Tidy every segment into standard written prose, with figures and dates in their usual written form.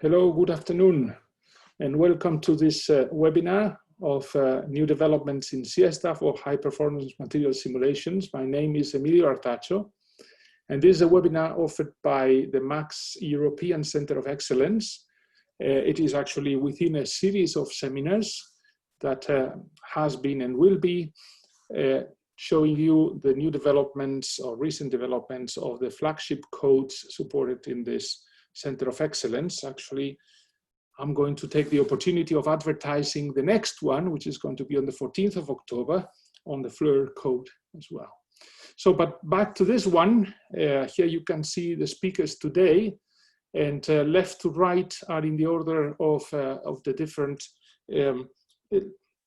Hello, good afternoon, and welcome to this webinar of new developments in SIESTA for high-performance material simulations. My name is Emilio Artacho, and this is a webinar offered by the MAX European Center of Excellence. It is actually within a series of seminars that has been and will be showing you the new developments or recent developments of the flagship codes supported in this Center of Excellence. Actually, I'm going to take the opportunity of advertising the next one, which is going to be on the 14th of October on the FLIR code as well. So, but back to this one, here you can see the speakers today, and left to right are in the order of the different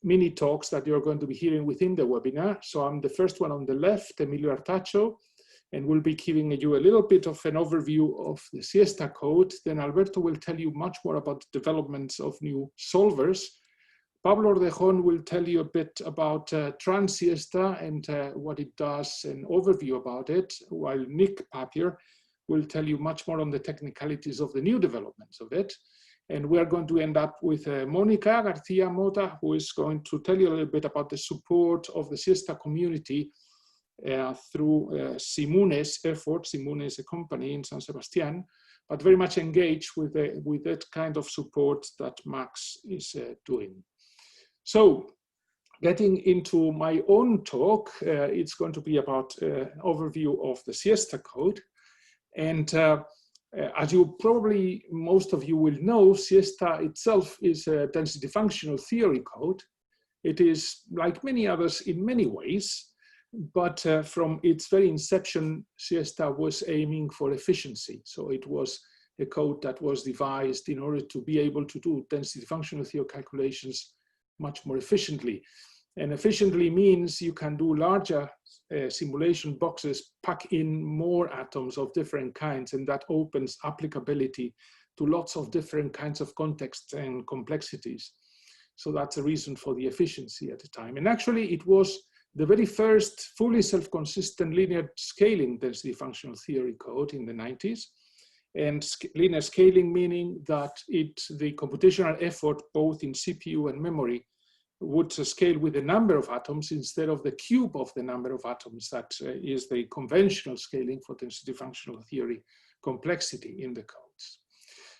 mini talks that you're going to be hearing within the webinar. So I'm the first one on the left, Emilio Artacho, and we'll be giving you a little bit of an overview of the SIESTA code. Then Alberto will tell you much more about the developments of new solvers. Pablo Ordejon will tell you a bit about TranSIESTA and what it does, an overview about it, while Nick Papier will tell you much more on the technicalities of the new developments of it. And we're going to end up with Monica Garcia Mota, who is going to tell you a little bit about the support of the SIESTA community through Simune's effort. Simune is a company in San Sebastián, but very much engaged with that kind of support that Max is doing. So, getting into my own talk, it's going to be about an overview of the SIESTA code. And as you probably, most of you will know, SIESTA itself is a density functional theory code. It is like many others in many ways, but from its very inception, SIESTA was aiming for efficiency. So it was a code that was devised in order to be able to do density functional theory calculations much more efficiently. And efficiently means you can do larger simulation boxes, pack in more atoms of different kinds, and that opens applicability to lots of different kinds of contexts and complexities. So that's a reason for the efficiency at the time. And actually it was the very first fully self-consistent linear scaling density functional theory code in the 90s. And linear scaling meaning that the computational effort, both in CPU and memory, would scale with the number of atoms instead of the cube of the number of atoms. That is the conventional scaling for density functional theory complexity in the codes.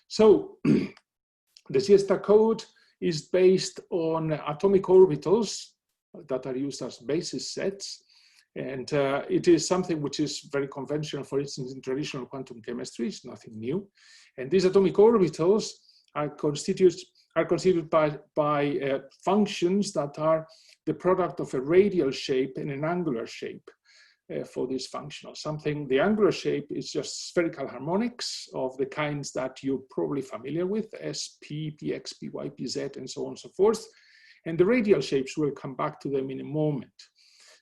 So the SIESTA code is based on atomic orbitals that are used as basis sets. And it is something which is very conventional, for instance, in traditional quantum chemistry. It's nothing new. And these atomic orbitals are constituted by functions that are the product of a radial shape and an angular shape for this functional. The angular shape is just spherical harmonics of the kinds that you're probably familiar with, S, P, Px, Py, Pz, and so on and so forth. And the radial shapes, we'll come back to them in a moment.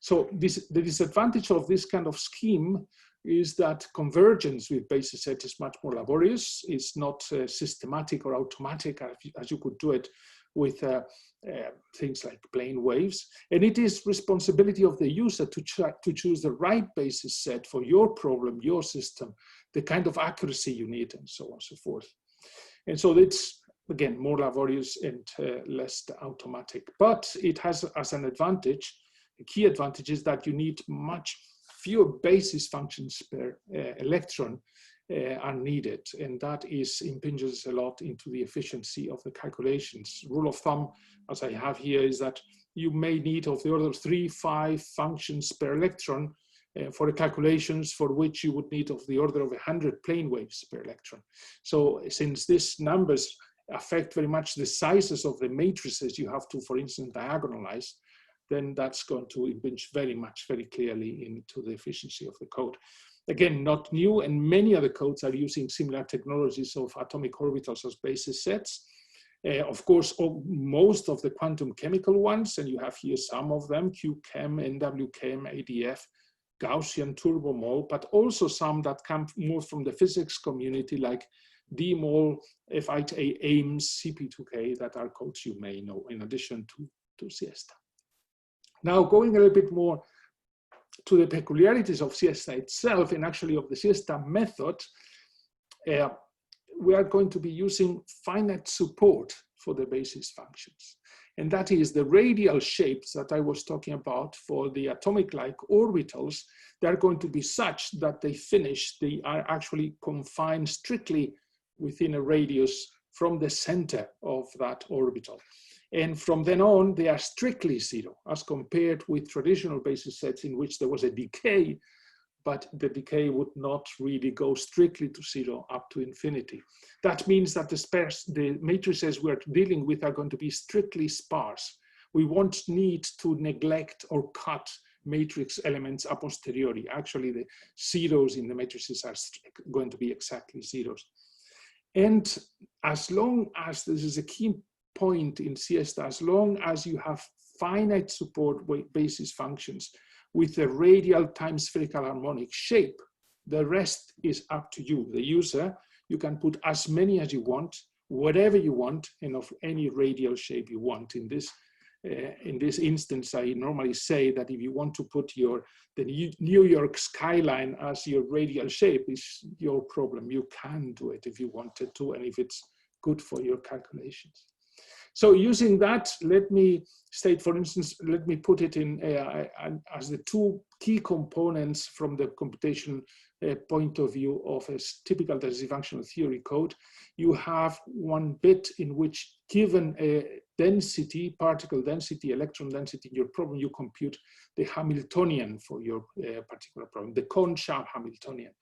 So the disadvantage of this kind of scheme is that convergence with basis set is much more laborious. It's not systematic or automatic as you could do it with things like plane waves. And it is responsibility of the user to choose the right basis set for your problem, your system, the kind of accuracy you need, and so on and so forth. And so it's, again, more laborious and less automatic. But it has as an advantage, a key advantage is that you need much fewer basis functions per electron are needed, and that impinges a lot into the efficiency of the calculations. Rule of thumb, as I have here, is that you may need of the order of 3-5 functions per electron for the calculations for which you would need of the order of 100 plane waves per electron. So since these numbers affect very much the sizes of the matrices you have to, for instance, diagonalize, then that's going to impinge very clearly into the efficiency of the code. Again, not new, and many other codes are using similar technologies of atomic orbitals as basis sets. Of course, most of the quantum chemical ones, and you have here some of them, QChem, NWChem, ADF, Gaussian turbomole, but also some that come more from the physics community like DMOL, FIA, AIMS, CP2K, that are codes you may know in addition to SIESTA. Now, going a little bit more to the peculiarities of SIESTA itself, and actually of the SIESTA method, we are going to be using finite support for the basis functions. And that is the radial shapes that I was talking about for the atomic-like orbitals. They're going to be such that they are actually confined strictly within a radius from the center of that orbital. And from then on, they are strictly zero, as compared with traditional basis sets in which there was a decay, but the decay would not really go strictly to zero up to infinity. That means that the matrices we're dealing with are going to be strictly sparse. We won't need to neglect or cut matrix elements a posteriori. Actually, the zeros in the matrices are going to be exactly zeros. And as long as, this is a key point in SIESTA, as long as you have finite support basis functions with a radial time spherical harmonic shape, the rest is up to you, the user. You can put as many as you want, whatever you want, and of any radial shape you want. In this instance, I normally say that if you want to put the New York skyline as your radial shape, is your problem. You can do it if you wanted to, and if it's good for your calculations. So using that, let me state, for instance, let me put it in as the two key components from the computation point of view of a typical density functional theory code. You have one bit in which, given a density, particle density, electron density in your problem, you compute the Hamiltonian for your particular problem, the Kohn-Sham Hamiltonian.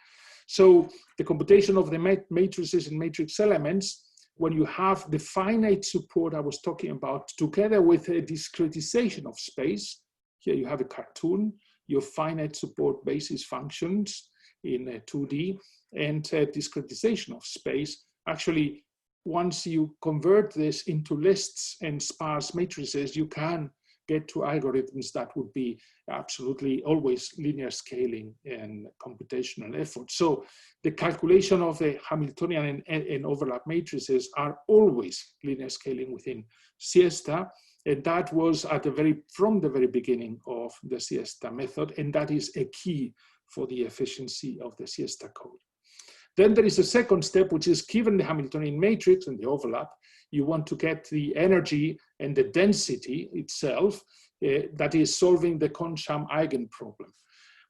So the computation of the matrices and matrix elements, when you have the finite support I was talking about, together with a discretization of space, here you have a cartoon, your finite support basis functions in 2D, and discretization of space. Actually, once you convert this into lists and sparse matrices, you can get to algorithms that would be absolutely always linear scaling and computational effort. So the calculation of the Hamiltonian and overlap matrices are always linear scaling within SIESTA. And that was from the very beginning of the SIESTA method. And that is a key for the efficiency of the SIESTA code. Then there is a second step, which is, given the Hamiltonian matrix and the overlap, you want to get the energy and the density itself, that is solving the Kohn-Sham eigenproblem.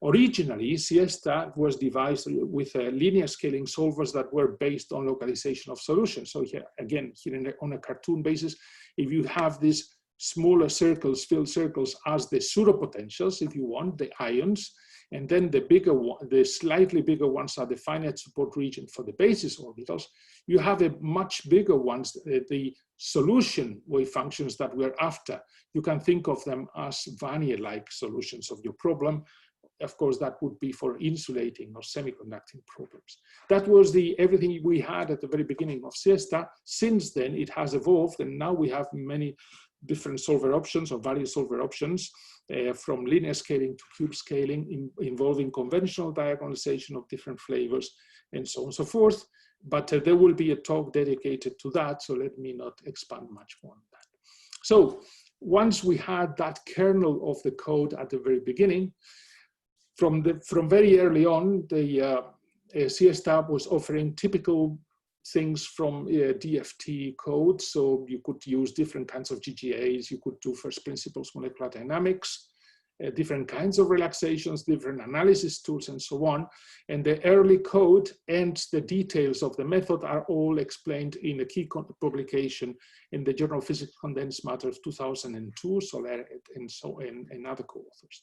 Originally, SIESTA was devised with linear scaling solvers that were based on localization of solutions. So here, again, on a cartoon basis, if you have these smaller circles, filled circles, as the pseudopotentials, if you want, the ions, and then the slightly bigger ones are the finite support region for the basis orbitals. You have a much bigger ones, the solution wave functions that we're after. You can think of them as Wannier-like solutions of your problem. Of course, that would be for insulating or semiconducting problems. That was everything we had at the very beginning of SIESTA. Since then, it has evolved, and now we have many different solver options or various solver options, from linear scaling to cube scaling, involving conventional diagonalization of different flavors, and so on and so forth. But there will be a talk dedicated to that, so let me not expand much more on that. So once we had that kernel of the code at the very beginning, from very early on, the SIESTA was offering typical things from DFT code. So you could use different kinds of GGAs, you could do first principles molecular dynamics, different kinds of relaxations, different analysis tools, and so on. And the early code and the details of the method are all explained in a key publication in the Journal of Physics Condensed Matter of 2002, Soler and other co-authors.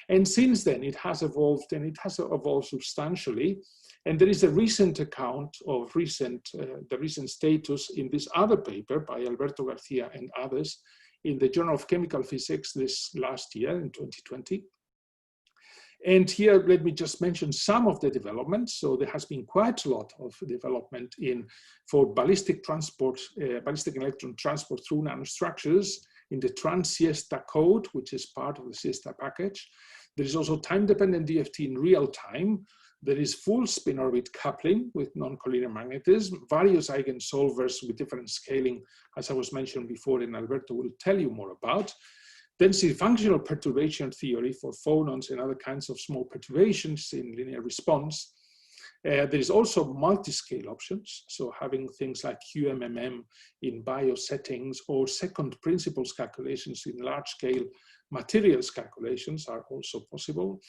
And since then, it has evolved, and it has evolved substantially. And there is a recent account of the recent status in this other paper by Alberto Garcia and others in the Journal of Chemical Physics this last year in 2020. And here, let me just mention some of the developments. So there has been quite a lot of development for ballistic transport, ballistic electron transport through nanostructures in the TranSIESTA code, which is part of the SIESTA package. There is also time-dependent DFT in real time. There is full spin orbit coupling with non-collinear magnetism, various eigensolvers with different scaling, as I was mentioning before, and Alberto will tell you more about. Density functional perturbation theory for phonons and other kinds of small perturbations in linear response. There is also multi-scale options, so having things like QMMM in bio settings or second principles calculations in large-scale materials calculations are also possible.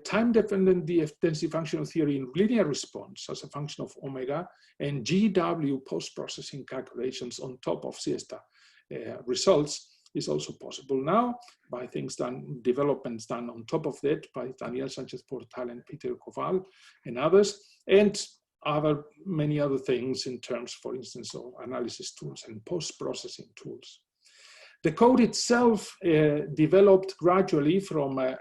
Time-dependent density functional theory in linear response as a function of omega, and GW post-processing calculations on top of SIESTA results is also possible now by developments done on top of that by Daniel Sanchez-Portal and Peter Koval and others, and many other things in terms, for instance, of analysis tools and post-processing tools. The code itself developed gradually from a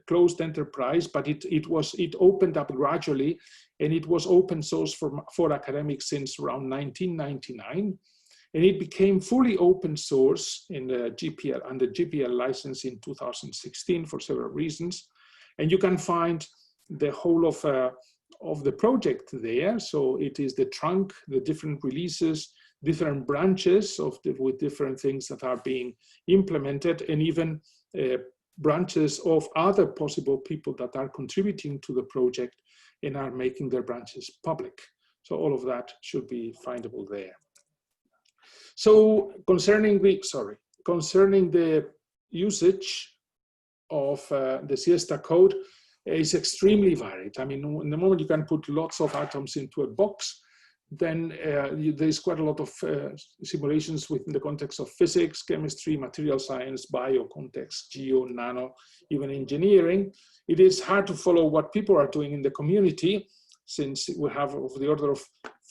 closed enterprise, but it opened up gradually, and it was open source for academics since around 1999. And it became fully open source in the GPL, under GPL license in 2016 for several reasons. And you can find the whole of the project there. So it is the trunk, the different releases, different branches with different things that are being implemented, and even branches of other possible people that are contributing to the project and are making their branches public. So all of that should be findable there. So concerning the usage of the SIESTA code is extremely varied. I mean, in the moment you can put lots of atoms into a box, then there's quite a lot of simulations within the context of physics, chemistry, material science, bio context, geo, nano, even engineering. It is hard to follow what people are doing in the community, since we have of the order of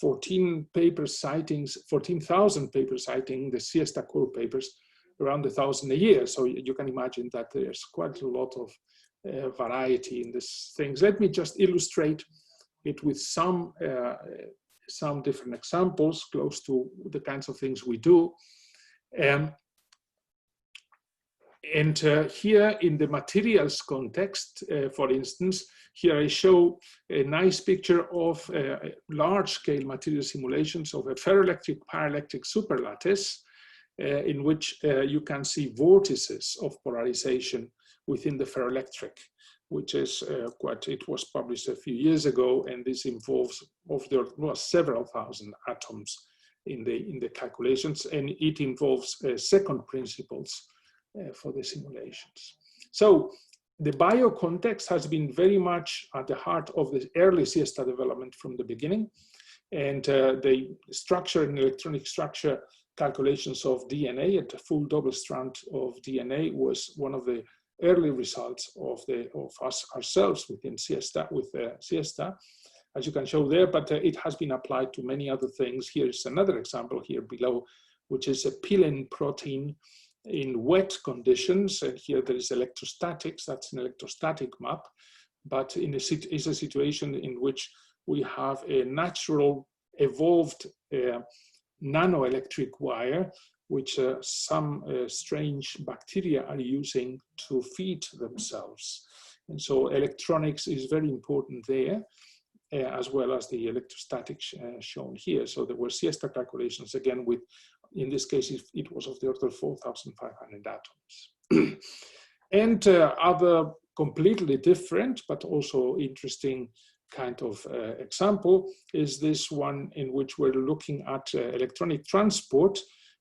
14,000 paper sightings the SIESTA core papers, around 1,000 a year. So you can imagine that there's quite a lot of variety in these things. Let me just illustrate it with some different examples close to the kinds of things we do. Here in the materials context, for instance, here I show a nice picture of large-scale material simulations of a ferroelectric paraelectric superlattice, in which you can see vortices of polarization within the ferroelectric, which is it was published a few years ago, and this involves several thousand atoms in the calculations, and it involves second principles for the simulations. So the bio context has been very much at the heart of the early SIESTA development from the beginning, and the structure and electronic structure calculations of DNA at a full double strand of DNA was one of the early results of us ourselves within SIESTA, with SIESTA, as you can show there, but it has been applied to many other things. Here's another example here below, which is a pillin protein in wet conditions, and here there is electrostatics. That's an electrostatic map, but is a situation in which we have a natural evolved nanoelectric wire, which some strange bacteria are using to feed themselves. And so electronics is very important there, as well as the electrostatics shown here. So there were SIESTA calculations, again, with, in this case, it was of the order of 4,500 atoms. And other completely different, but also interesting kind of example is this one in which we're looking at electronic transport.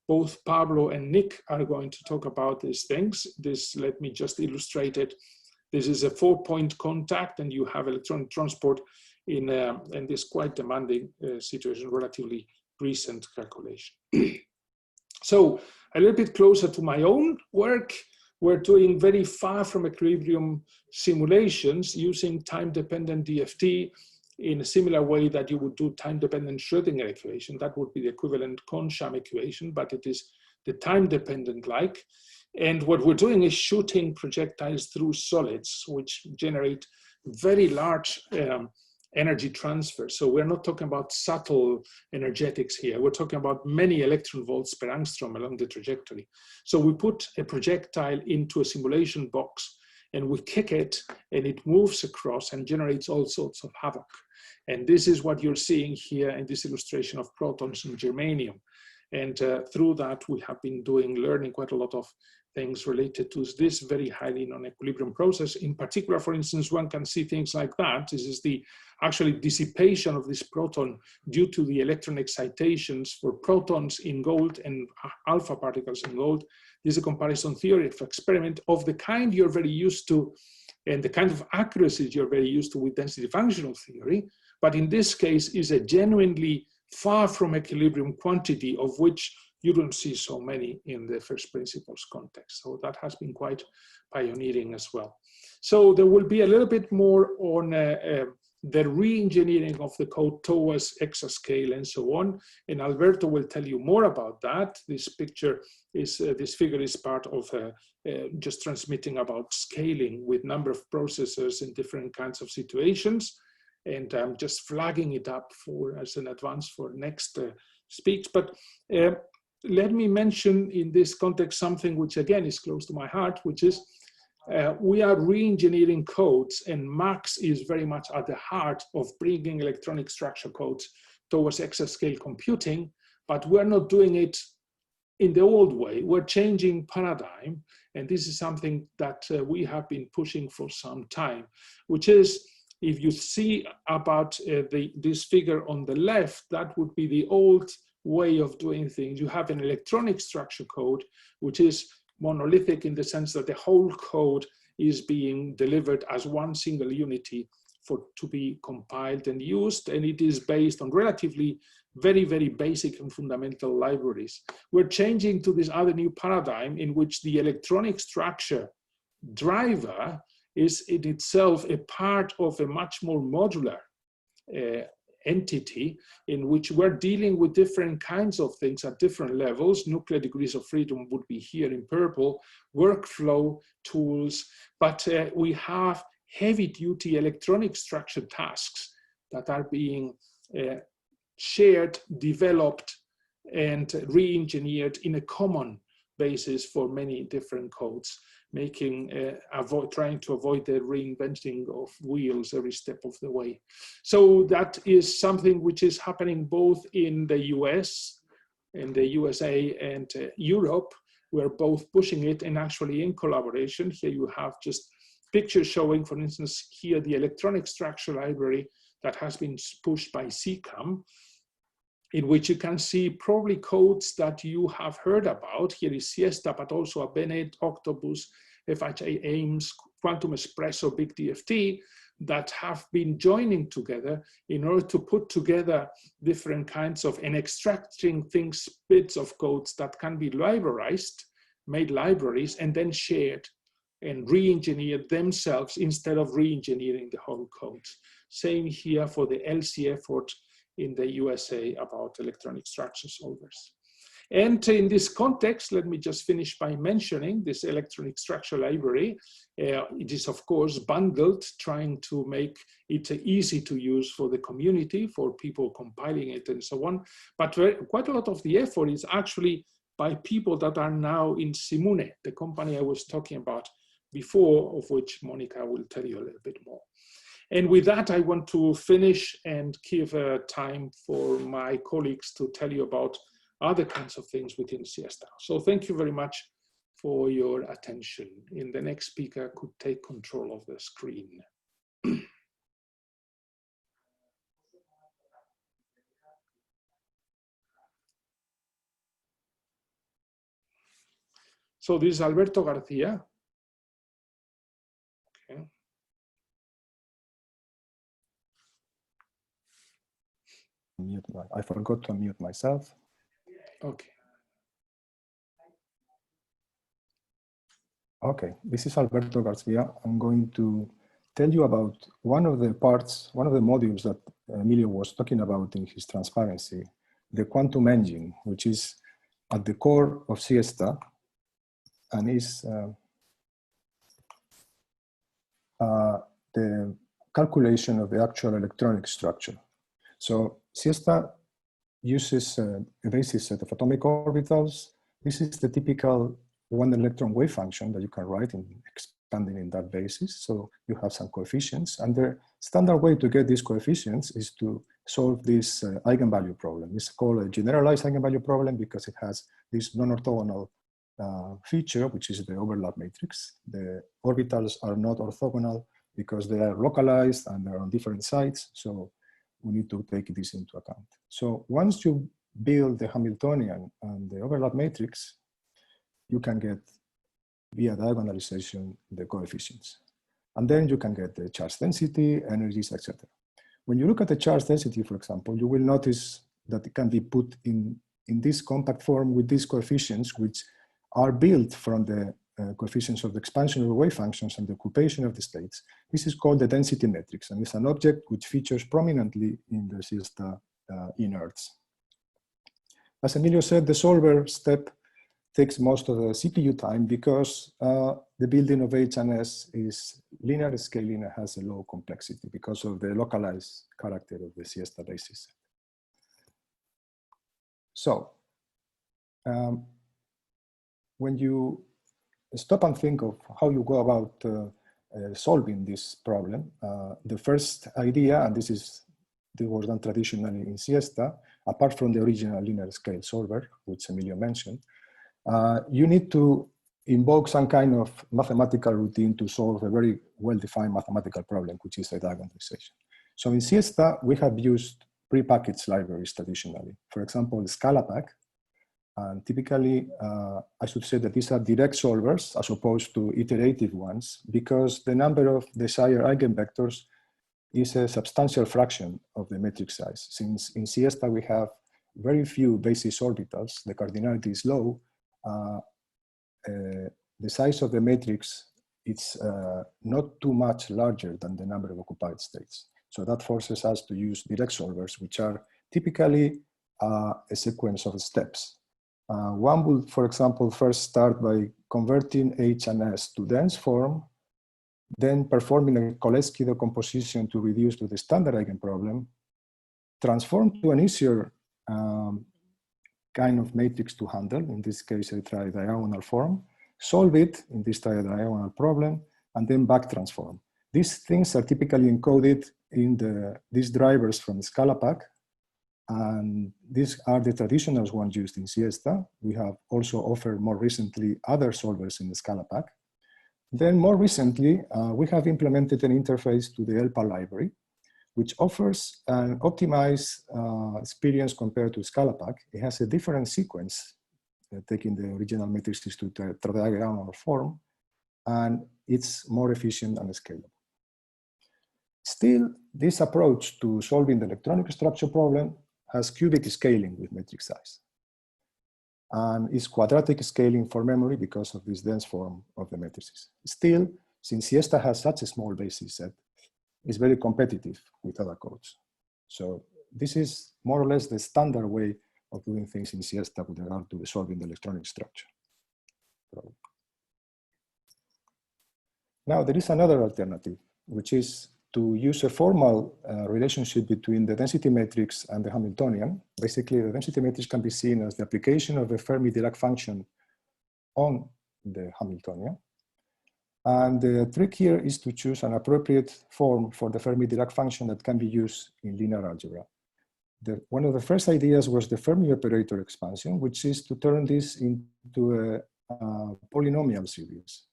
Both Pablo and Nick are going to talk about these things. Let me just illustrate it. This is a 4-point contact, and you have electronic transport in this quite demanding situation, relatively recent calculation. So a little bit closer to my own work, we're doing very far from equilibrium simulations using time-dependent DFT in a similar way that you would do time-dependent Schrödinger equation. That would be the equivalent Kohn-Sham equation, but it is the time-dependent like. And what we're doing is shooting projectiles through solids, which generate very large energy transfer. So we're not talking about subtle energetics here. We're talking about many electron volts per angstrom along the trajectory. So we put a projectile into a simulation box and we kick it, and it moves across and generates all sorts of havoc. And this is what you're seeing here in this illustration of protons and germanium. And through that, we have been learning quite a lot of things related to this very highly non-equilibrium process. In particular, for instance, one can see things like that. This is the actually dissipation of this proton due to the electron excitations for protons in gold and alpha particles in gold. This is a comparison theory of experiment of the kind you're very used to and the kind of accuracy you're very used to with density functional theory. But in this case is a genuinely far from equilibrium quantity of which you don't see so many in the first principles context. So that has been quite pioneering as well. So there will be a little bit more on the re-engineering of the code towards exascale and so on. And Alberto will tell you more about that. This picture is, this figure is part of just transmitting about scaling with number of processors in different kinds of situations. And I'm just flagging it up for as an advance for next speech. But let me mention in this context something which again is close to my heart, which is we are re-engineering codes, and Max is very much at the heart of bringing electronic structure codes towards exascale computing, but we're not doing it in the old way. We're changing paradigm, and this is something that we have been pushing for some time, which is, if you see about this figure on the left, that would be the old way of doing things. You have an electronic structure code, which is monolithic in the sense that the whole code is being delivered as one single unity to be compiled and used, and it is based on relatively very, very basic and fundamental libraries. We're changing to this other new paradigm in which the electronic structure driver is in itself a part of a much more modular entity in which we're dealing with different kinds of things at different levels. Nuclear degrees of freedom would be here in purple, workflow tools, but we have heavy duty electronic structure tasks that are being shared, developed, and re-engineered in a common basis for many different codes, making trying to avoid the reinventing of wheels every step of the way. So that is something which is happening both in the US and the USA and Europe. We're both pushing it, and actually in collaboration. Here you have just pictures showing, for instance, here the electronic structure library that has been pushed by CCAM, in which you can see probably codes that you have heard about. Here is SIESTA, but also a Bennett, Octopus, FHA Ames, Quantum Espresso, Big DFT, that have been joining together in order to put together different kinds of, and extracting things, bits of codes that can be librarized, made libraries, and then shared and re-engineered themselves instead of re-engineering the whole code. Same here for the LC effort in the USA about electronic structure solvers. And in this context, let me just finish by mentioning this electronic structure library. It is, of course, bundled, trying to make it easy to use for the community, for people compiling it and so on. But quite a lot of the effort is actually by people that are now in Simune, the company I was talking about before, of which Monica will tell you a little bit more. And with that, I want to finish and give time for my colleagues to tell you about other kinds of things within SIESTA. So thank you very much for your attention. And the next speaker could take control of the screen. So this is Alberto Garcia. Okay. I forgot to unmute myself. Okay. Okay, this is Alberto Garcia. I'm going to tell you about one of the parts, one of the modules that Emilio was talking about in his transparency, the quantum engine, which is at the core of SIESTA and is the calculation of the actual electronic structure. So SIESTA uses a basic set of atomic orbitals. This is the typical one electron wave function that you can write in expanding in that basis. So you have some coefficients, and the standard way to get these coefficients is to solve this eigenvalue problem. It's called a generalized eigenvalue problem because it has this non-orthogonal feature, which is the overlap matrix. The orbitals are not orthogonal because they are localized and they're on different sites. So we need to take this into account. So once you build the Hamiltonian and the overlap matrix, you can get via diagonalization the coefficients. And then you can get the charge density, energies, etc. When you look at the charge density, for example, you will notice that it can be put in this compact form with these coefficients, which are built from the coefficients of the expansion of the wave functions and the occupation of the states. This is called the density matrix, and it's an object which features prominently in the SIESTA inerts. As Emilio said, the solver step takes most of the CPU time because the building of HNS is linear scaling and has a low complexity because of the localized character of the SIESTA basis. So, when you stop and think of how you go about solving this problem, the first idea, and this was done traditionally in SIESTA, apart from the original linear scale solver, which Emilio mentioned, you need to invoke some kind of mathematical routine to solve a very well-defined mathematical problem, which is a diagonalization. So in SIESTA, we have used prepackaged libraries traditionally. For example, Scalapack. And typically, I should say that these are direct solvers as opposed to iterative ones, because the number of desired eigenvectors is a substantial fraction of the matrix size. Since in SIESTA we have very few basis orbitals, the cardinality is low, the size of the matrix is not too much larger than the number of occupied states. So that forces us to use direct solvers, which are typically a sequence of steps. One would, for example, first start by converting H and S to dense form, then performing a Kolesky decomposition to reduce to the standard eigenproblem, transform to an easier kind of matrix to handle, in this case a tridiagonal form, solve it in this tridiagonal problem, and then back transform. These things are typically encoded in these drivers from Scalapack, and these are the traditional ones used in SIESTA. We have also offered more recently other solvers in the Scalapack. Then more recently, we have implemented an interface to the ELPA library, which offers an optimized experience compared to Scalapack. It has a different sequence, taking the original matrices to tridiagonal form, and it's more efficient and scalable. Still, this approach to solving the electronic structure problem has cubic scaling with matrix size, and is quadratic scaling for memory because of this dense form of the matrices. Still, since SIESTA has such a small basis set, it's very competitive with other codes. So this is more or less the standard way of doing things in SIESTA with regard to solving the electronic structure problem. Now, there is another alternative, which is to use a formal relationship between the density matrix and the Hamiltonian. Basically, the density matrix can be seen as the application of the Fermi-Dirac function on the Hamiltonian. And the trick here is to choose an appropriate form for the Fermi-Dirac function that can be used in linear algebra. One of the first ideas was the Fermi operator expansion, which is to turn this into a polynomial series.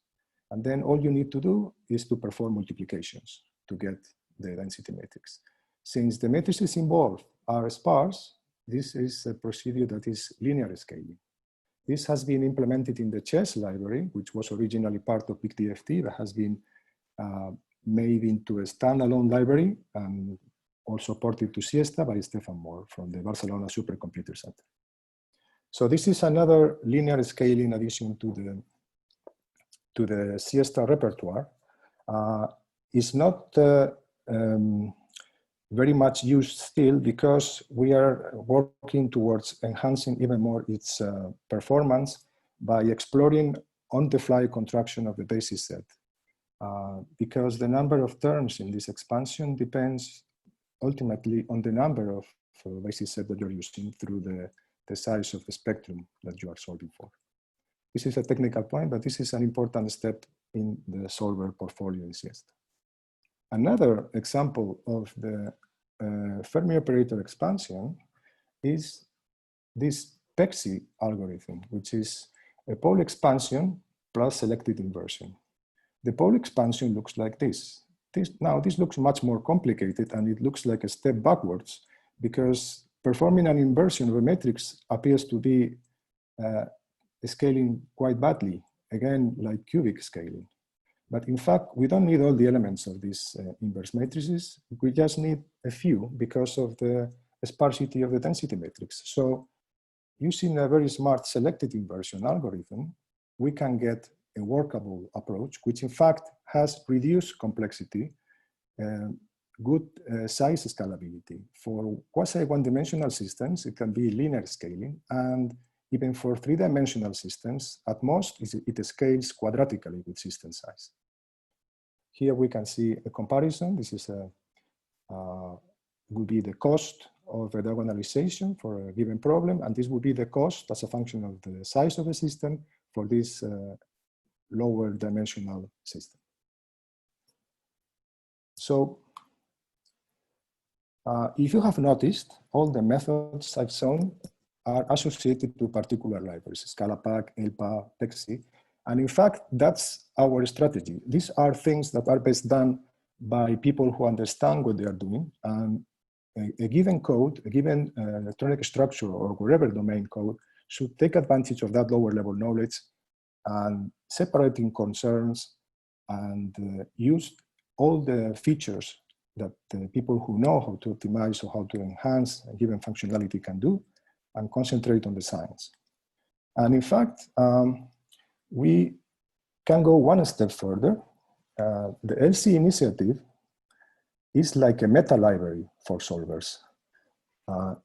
And then all you need to do is to perform multiplications to get the density matrix. Since the matrices involved are sparse, this is a procedure that is linear scaling. This has been implemented in the chess library, which was originally part of BigDFT, that has been made into a standalone library and also ported to SIESTA by Stefan Moore from the Barcelona Supercomputer Center. So this is another linear scaling addition to the SIESTA repertoire. Is not very much used still because we are working towards enhancing even more its performance by exploring on-the-fly contraction of the basis set. Because the number of terms in this expansion depends ultimately on the number of basis set that you're using through the size of the spectrum that you are solving for. This is a technical point, but this is an important step in the solver portfolio in SIESTA. Another example of the Fermi operator expansion is this PEXI algorithm, which is a pole expansion plus selected inversion. The pole expansion looks like this. This looks much more complicated, and it looks like a step backwards, because performing an inversion of a matrix appears to be scaling quite badly, again, like cubic scaling. But in fact, we don't need all the elements of these inverse matrices. We just need a few because of the sparsity of the density matrix. So using a very smart selected inversion algorithm, we can get a workable approach, which in fact has reduced complexity, good size scalability. For quasi one-dimensional systems, it can be linear scaling, and even for three-dimensional systems, at most, it scales quadratically with system size. Here we can see a comparison. This is would be the cost of a diagonalization for a given problem, and this would be the cost as a function of the size of the system for this lower dimensional system. So if you have noticed, all the methods I've shown are associated to particular libraries, Scalapack, ELPA, PEXI, and in fact, that's our strategy. These are things that are best done by people who understand what they are doing, and a given code, a given electronic structure or whatever domain code should take advantage of that lower level knowledge and separating concerns and use all the features that the people who know how to optimize or how to enhance a given functionality can do, and concentrate on the science. And in fact, we can go one step further. The LC initiative is like a meta library for solvers.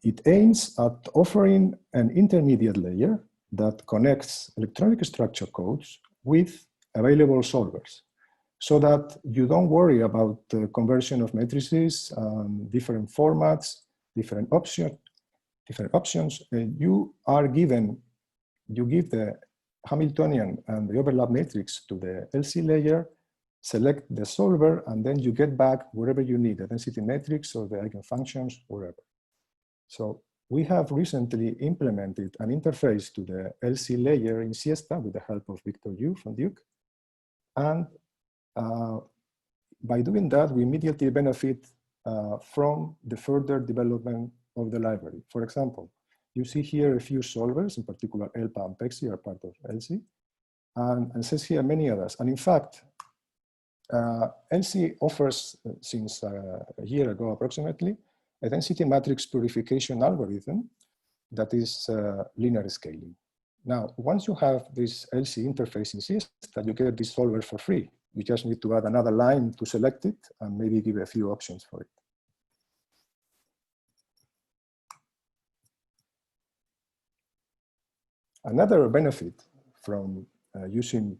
It aims at offering an intermediate layer that connects electronic structure codes with available solvers, so that you don't worry about the conversion of matrices, different formats, different options. You give the Hamiltonian and the overlap matrix to the LC layer, select the solver, and then you get back wherever you need, the density matrix or the eigenfunctions, wherever. So we have recently implemented an interface to the LC layer in SIESTA with the help of Victor Yu from Duke. And by doing that, we immediately benefit from the further development of the library. For example, you see here a few solvers, in particular ELPA and PEXI are part of LC, and says here many others. And in fact, LC offers, since a year ago approximately, a density matrix purification algorithm that is linear scaling. Now, once you have this LC interface in SIESTA, you get this solver for free. You just need to add another line to select it and maybe give a few options for it. Another benefit from using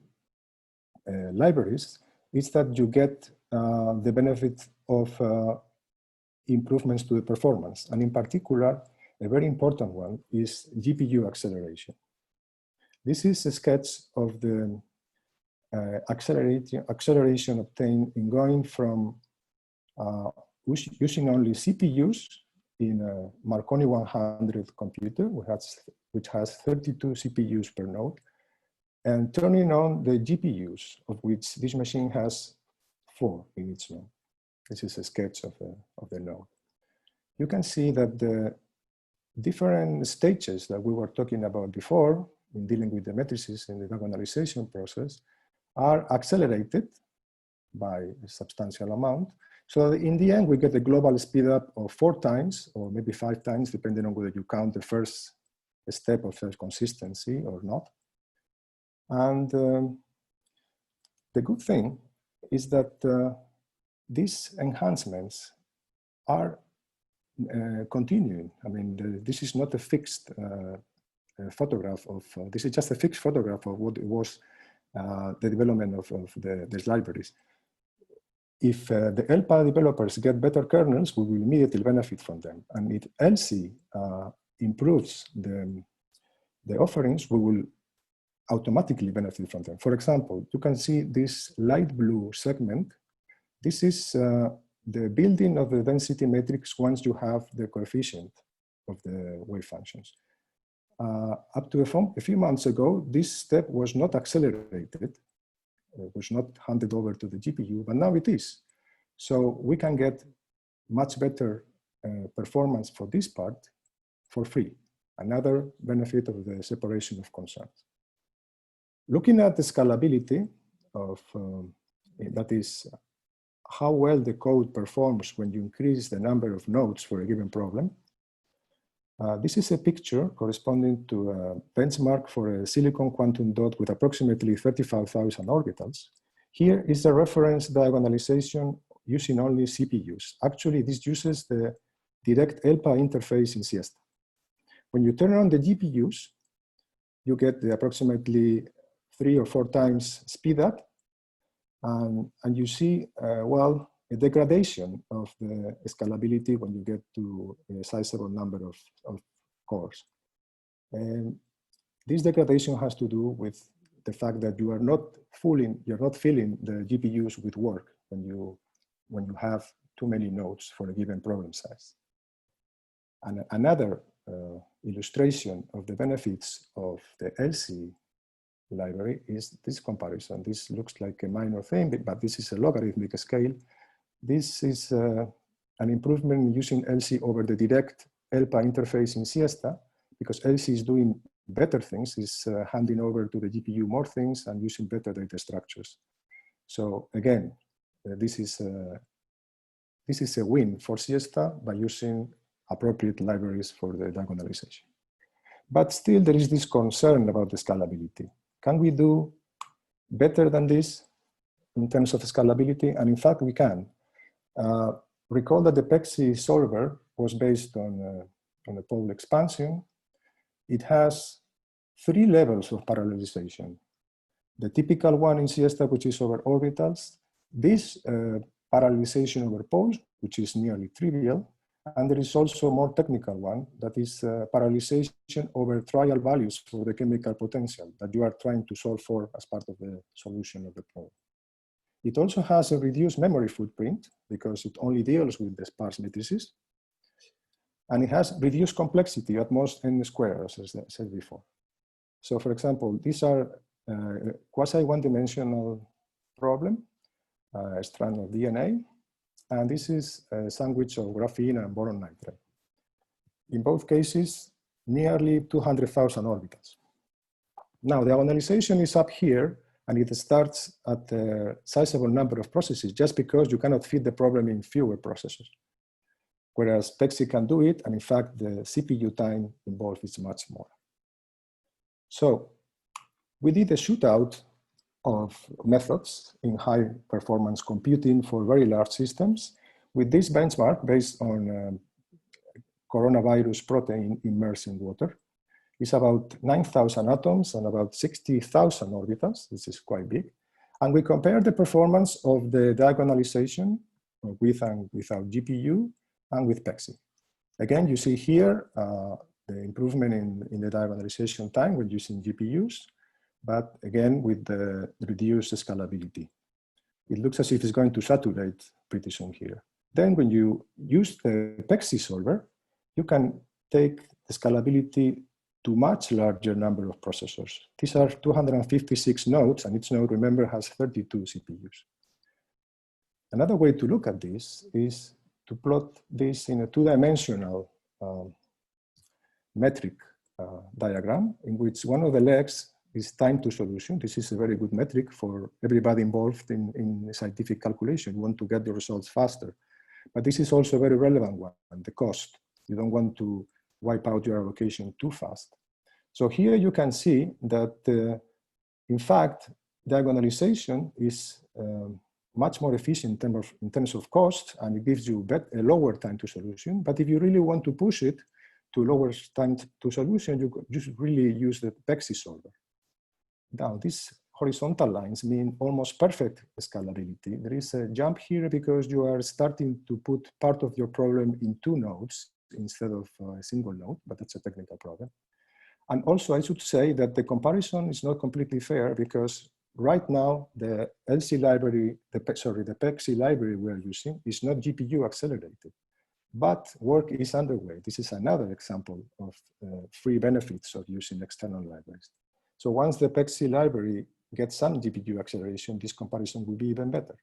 libraries is that you get the benefit of improvements to the performance. And in particular, a very important one is GPU acceleration. This is a sketch of the acceleration obtained in going from using only CPUs in a Marconi 100 computer, which has 32 CPUs per node, and turning on the GPUs, of which this machine has 4 in each node. This is a sketch of the node. You can see that the different stages that we were talking about before in dealing with the matrices in the diagonalization process are accelerated by a substantial amount. So in the end, we get a global speed up of 4 times or maybe 5 times, depending on whether you count the first step of self-consistency or not. And the good thing is that these enhancements are continuing. I mean, this is not a fixed photograph of, this is just a fixed photograph of what it was the development of these libraries. If the ELPA developers get better kernels, we will immediately benefit from them. And if LC improves the offerings, we will automatically benefit from them. For example, you can see this light blue segment. This is the building of the density matrix once you have the coefficient of the wave functions. Up to a few months ago, this step was not accelerated. It was not handed over to the GPU, but now it is. So we can get much better performance for this part for free. Another benefit of the separation of concerns. Looking at the scalability of, that is, how well the code performs when you increase the number of nodes for a given problem. This is a picture corresponding to a benchmark for a silicon quantum dot with approximately 35,000 orbitals. Here is the reference diagonalization using only CPUs. Actually, this uses the direct ELPA interface in SIESTA. When you turn on the GPUs, you get the approximately 3 or 4 times speed up, and you see, well, a degradation of the scalability when you get to a sizable number of cores. And this degradation has to do with the fact that you're not filling the GPUs with work when you have too many nodes for a given problem size. And another illustration of the benefits of the LC library is this comparison. This looks like a minor thing, but this is a logarithmic scale. This is an improvement using LC over the direct ELPA interface in SIESTA, because LC is doing better things, is handing over to the GPU more things and using better data structures. So again, this is a win for SIESTA by using appropriate libraries for the diagonalization. But still there is this concern about the scalability. Can we do better than this in terms of scalability? And in fact, we can. Recall that the PEXI solver was based on a pole expansion. It has 3 levels of parallelization. The typical one in SIESTA, which is over orbitals, this parallelization over poles, which is nearly trivial, and there is also a more technical one, that is parallelization over trial values for the chemical potential that you are trying to solve for as part of the solution of the problem. It also has a reduced memory footprint because it only deals with the sparse matrices. And it has reduced complexity at most n squared, as I said before. So for example, these are quasi one-dimensional problem, a strand of DNA. And this is a sandwich of graphene and boron nitride. In both cases, nearly 200,000 orbitals. Now, the diagonalization is up here, and it starts at a sizable number of processes just because you cannot fit the problem in fewer processors. Whereas PEXI can do it, and in fact, the CPU time involved is much more. So we did a shootout of methods in high performance computing for very large systems with this benchmark based on coronavirus protein immersed in water. It's about 9,000 atoms and about 60,000 orbitals. This is quite big. And we compare the performance of the diagonalization with and without GPU and with PEXI. Again, you see here the improvement in the diagonalization time when using GPUs, but again, with the reduced scalability. It looks as if it's going to saturate pretty soon here. Then when you use the PEXI solver, you can take the scalability to much larger number of processors. These are 256 nodes, and each node, remember, has 32 CPUs. Another way to look at this is to plot this in a 2-dimensional metric diagram, in which one of the legs is time to solution. This is a very good metric for everybody involved in scientific calculation. You want to get the results faster. But this is also a very relevant one, the cost. You don't want to wipe out your allocation too fast. So here you can see that, in fact, diagonalization is much more efficient in terms of cost, and it gives you a lower time to solution. But if you really want to push it to lower time to solution, you just really use the PEXI solver. Now, these horizontal lines mean almost perfect scalability. There is a jump here because you are starting to put part of your problem in 2 nodes instead of a single node, but that's a technical problem. And also, I should say that the comparison is not completely fair because right now, the LC library, the PEXI library we're using is not GPU accelerated, but work is underway. This is another example of free benefits of using external libraries. So once the PEXI library gets some GPU acceleration, this comparison will be even better.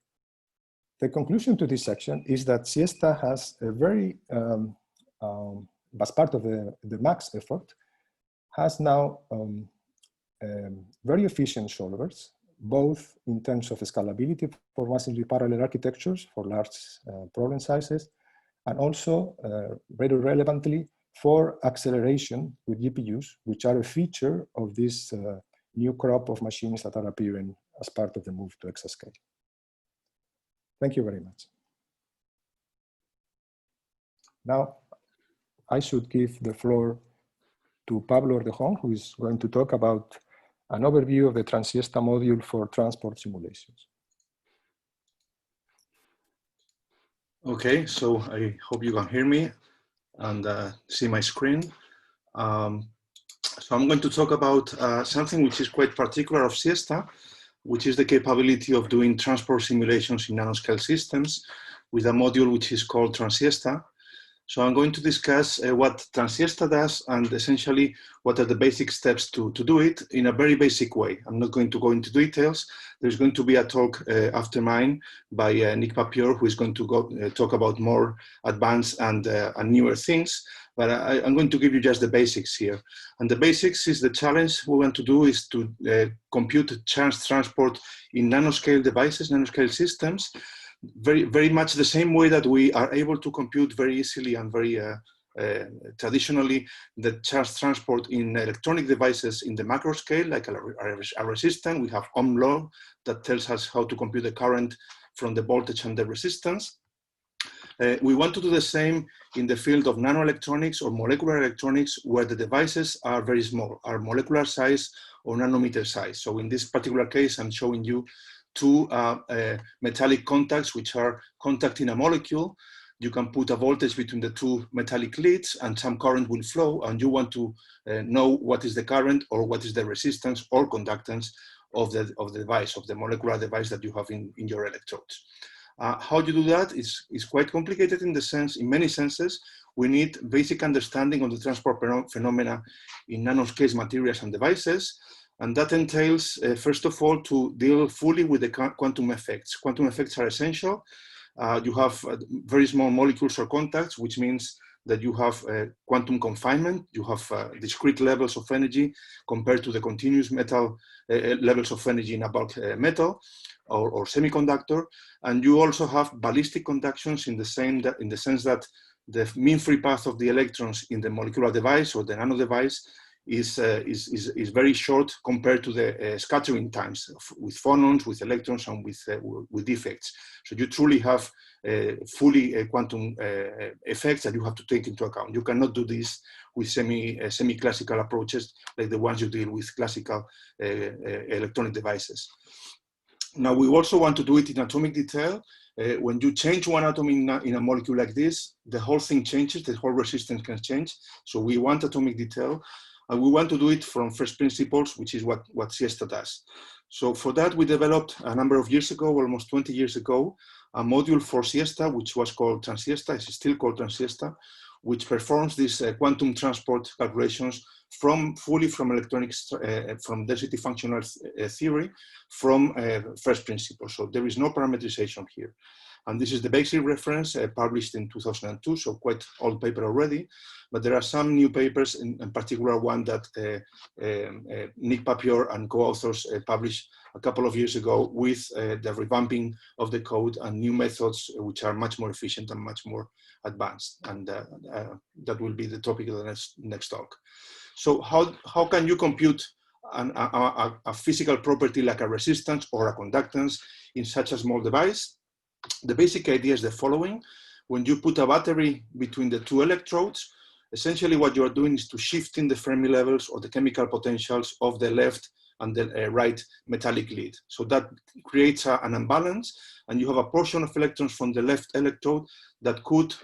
the conclusion to this section is that SIESTA has a very, as part of the MAX effort, has now very efficient solvers, both in terms of scalability for massively parallel architectures for large problem sizes, and also very relevantly for acceleration with GPUs, which are a feature of this new crop of machines that are appearing as part of the move to Exascale. Thank you very much. Now, I should give the floor to Pablo Ordejon, who is going to talk about an overview of the TranSIESTA module for transport simulations. Okay, so I hope you can hear me and see my screen. So I'm going to talk about something which is quite particular of SIESTA, which is the capability of doing transport simulations in nanoscale systems with a module which is called TranSIESTA. So I'm going to discuss what TranSIESTA does and essentially what are the basic steps to do it in a very basic way. I'm not going to go into details. There's going to be a talk after mine by Nick Papior, who is going to talk about more advanced and newer things. But I'm going to give you just the basics here. And the basics is the challenge we want to do is to compute charge transport in nanoscale devices, nanoscale systems, very much the same way that we are able to compute very easily and very traditionally the charge transport in electronic devices in the macro scale, like a resistor. We have Ohm's law that tells us how to compute the current from the voltage and the resistance. We want to do the same in the field of nanoelectronics or molecular electronics, where the devices are very small, are molecular size or nanometer size. So in this particular case, I'm showing you two metallic contacts which are contacting a molecule. You can put a voltage between the two metallic leads and some current will flow, and you want to know what is the current or what is the resistance or conductance of the device, of the molecular device that you have in your electrodes. How you do that is quite complicated in many senses. We need basic understanding of the transport phenomena in nanoscale materials and devices. And that entails, first of all, to deal fully with the quantum effects. Quantum effects are essential. You have very small molecules or contacts, which means that you have quantum confinement. You have discrete levels of energy compared to the continuous metal levels of energy in a bulk metal or semiconductor. And you also have ballistic conductions in the sense that the mean free path of the electrons in the molecular device or the nano device is very short compared to the scattering times with phonons, with electrons, and with defects. So you truly have fully quantum effects that you have to take into account. You cannot do this with semi-classical approaches like the ones you deal with classical electronic devices. Now, we also want to do it in atomic detail. When you change one atom in a molecule like this, the whole thing changes, the whole resistance can change. So we want atomic detail. And we want to do it from first principles, which is what SIESTA does. So for that, we developed a number of years ago, almost 20 years ago, a module for SIESTA, which was called TranSIESTA. It's still called TranSIESTA, which performs these quantum transport calculations fully from electronics, from density functional theory, from first principles. So there is no parameterization here. And this is the basic reference published in 2002, so quite old paper already. But there are some new papers, in particular one that Nick Papior and co-authors published a couple of years ago with the revamping of the code and new methods which are much more efficient and much more advanced. And that will be the topic of the next talk. So how can you compute a physical property like a resistance or a conductance in such a small device? The basic idea is the following. When you put a battery between the two electrodes, essentially what you are doing is to shift in the Fermi levels or the chemical potentials of the left and the right metallic lead. So that creates an imbalance, and you have a portion of electrons from the left electrode that could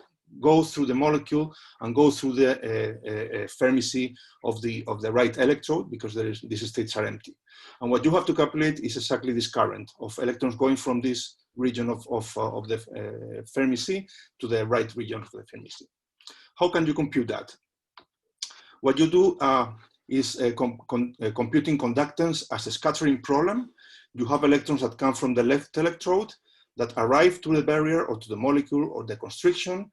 go through the molecule and go through the Fermi sea of the right electrode, because these states are empty. And what you have to calculate is exactly this current of electrons going from this region of the Fermi sea to the right region of the Fermi sea. How can you compute that? What you do is computing conductance as a scattering problem. You have electrons that come from the left electrode, that arrive to the barrier or to the molecule or the constriction.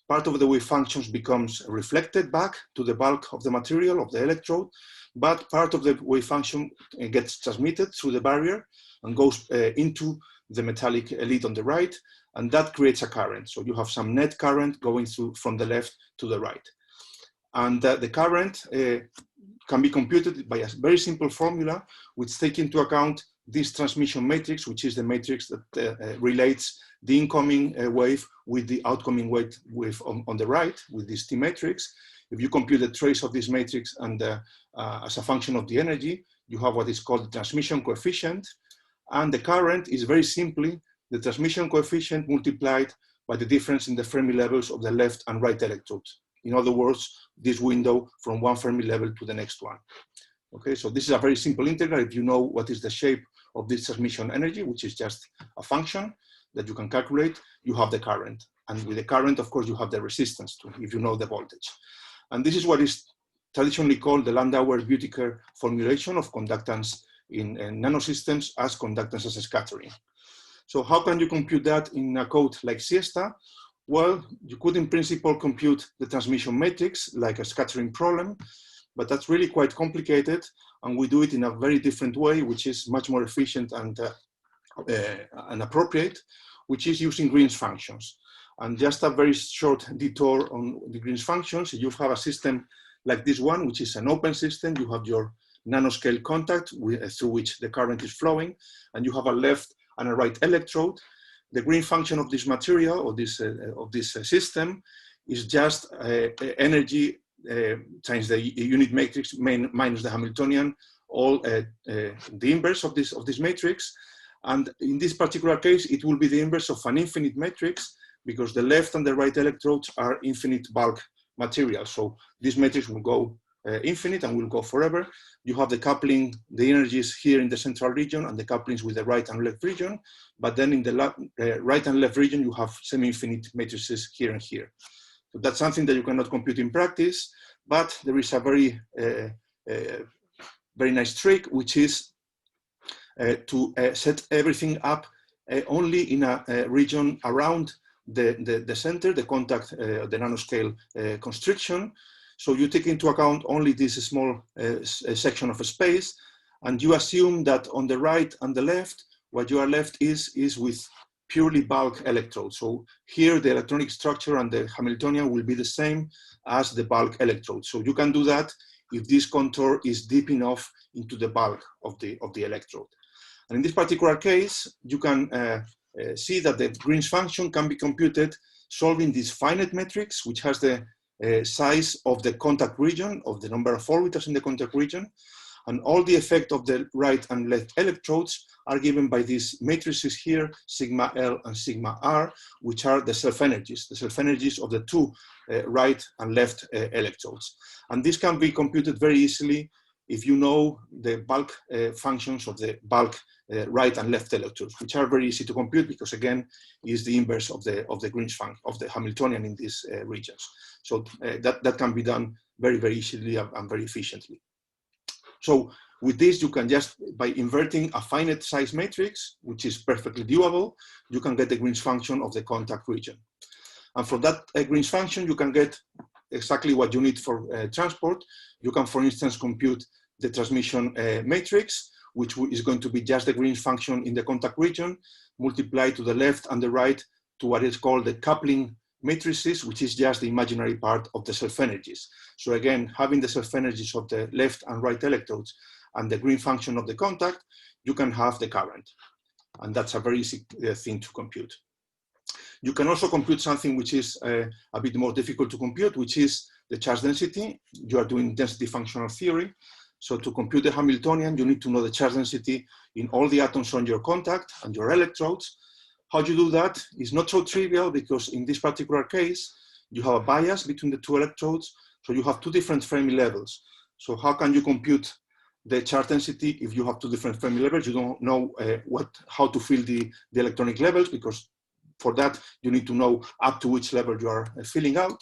Part of the wave functions becomes reflected back to the bulk of the material, of the electrode, but part of the wave function gets transmitted through the barrier and goes into the metallic elite on the right, and that creates a current. So you have some net current going through from the left to the right. And the current can be computed by a very simple formula, which takes into account this transmission matrix, which is the matrix that relates the incoming wave with the outgoing wave on the right, with this T matrix. If you compute the trace of this matrix and as a function of the energy, you have what is called the transmission coefficient. And the current is very simply the transmission coefficient multiplied by the difference in the Fermi levels of the left and right electrodes. In other words, this window from one Fermi level to the next one. Okay, so this is a very simple integral. If you know what is the shape of this transmission energy, which is just a function that you can calculate, you have the current. And with the current, of course, you have the resistance too, if you know the voltage. And this is what is traditionally called the Landauer-Büttiker formulation of conductance in nanosystems as conductance as a scattering. So how can you compute that in a code like SIESTA? Well, you could in principle compute the transmission matrix like a scattering problem, but that's really quite complicated. And we do it in a very different way, which is much more efficient and appropriate, which is using Green's functions. And just a very short detour on the Green's functions. You have a system like this one, which is an open system. You have your nanoscale contact through which the current is flowing, and you have a left and a right electrode. The Green function of this material or this system is just energy times the unit matrix minus the Hamiltonian, all the inverse of this matrix. And in this particular case, it will be the inverse of an infinite matrix because the left and the right electrodes are infinite bulk material. So this matrix will go infinite and will go forever. You have the coupling, the energies here in the central region and the couplings with the right and left region. But then in the right and left region, you have semi-infinite matrices here and here. So that's something that you cannot compute in practice, but there is a very, very nice trick, which is to set everything up only in a region around the center, the contact, the nanoscale constriction. So you take into account only this small section of a space, and you assume that on the right and the left, what you are left is with purely bulk electrodes. So here the electronic structure and the Hamiltonian will be the same as the bulk electrode. So you can do that if this contour is deep enough into the bulk of the electrode. And in this particular case, you can see that the Green's function can be computed solving this finite matrix, which has the size of the contact region, of the number of orbitals in the contact region, and all the effect of the right and left electrodes are given by these matrices here, sigma L and sigma R, which are the self-energies of the two right and left electrodes. And this can be computed very easily if you know the bulk functions of the bulk right and left electrodes, which are very easy to compute because again is the inverse of the Green's function of the Hamiltonian in these regions. So that can be done very, very easily and very efficiently. So with this, you can just, by inverting a finite size matrix, which is perfectly doable, you can get the Green's function of the contact region. And from that Green's function, you can get exactly what you need for transport. You can, for instance, compute the transmission matrix, which is going to be just the Green's function in the contact region, multiplied to the left and the right to what is called the coupling matrices, which is just the imaginary part of the self-energies. So again, having the self-energies of the left and right electrodes and the Green function of the contact, you can have the current. And that's a very easy thing to compute. You can also compute something which is a bit more difficult to compute, which is the charge density. You are doing density functional theory. So to compute the Hamiltonian, you need to know the charge density in all the atoms on your contact and your electrodes. How you do that is not so trivial because in this particular case, you have a bias between the two electrodes. So you have two different Fermi levels. So how can you compute the charge density if you have two different Fermi levels? You don't know how to fill the electronic levels because for that, you need to know up to which level you are filling out.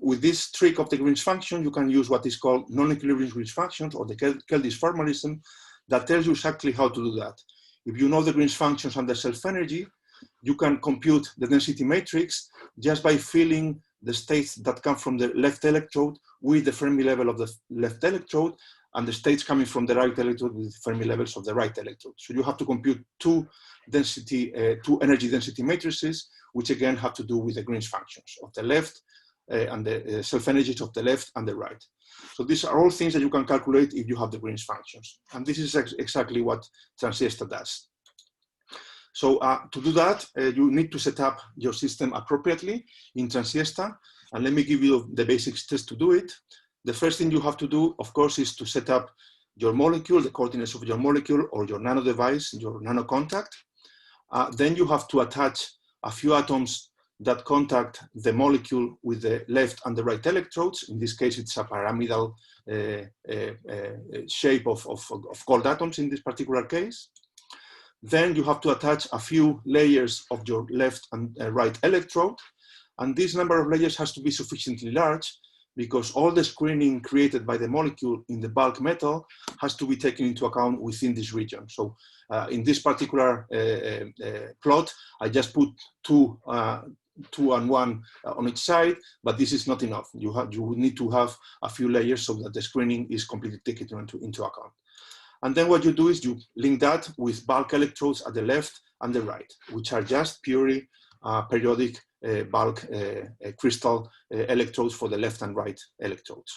With this trick of the Green's function, you can use what is called non-equilibrium Green's functions or the Keldy's formalism that tells you exactly how to do that. if you know the Green's functions and the self-energy, you can compute the density matrix just by filling the states that come from the left electrode with the Fermi level of the left electrode, and the states coming from the right electrode with the Fermi levels of the right electrode. So you have to compute two energy density matrices, which again have to do with the Green's functions of the left and the self-energies of the left and the right. So these are all things that you can calculate if you have the Green's functions. And this is exactly what TranSIESTA does. So to do that, you need to set up your system appropriately in TranSIESTA. And let me give you the basic steps to do it. The first thing you have to do, of course, is to set up your molecule, the coordinates of your molecule or your nano device, your nano contact. Then you have to attach a few atoms that contact the molecule with the left and the right electrodes. In this case, it's a pyramidal shape of gold atoms in this particular case. Then you have to attach a few layers of your left and right electrode. And this number of layers has to be sufficiently large because all the screening created by the molecule in the bulk metal has to be taken into account within this region. So in this particular plot, I just put two and one on each side, but this is not enough. You would need to have a few layers so that the screening is completely taken into account. And then what you do is you link that with bulk electrodes at the left and the right, which are just purely periodic bulk crystal electrodes for the left and right electrodes.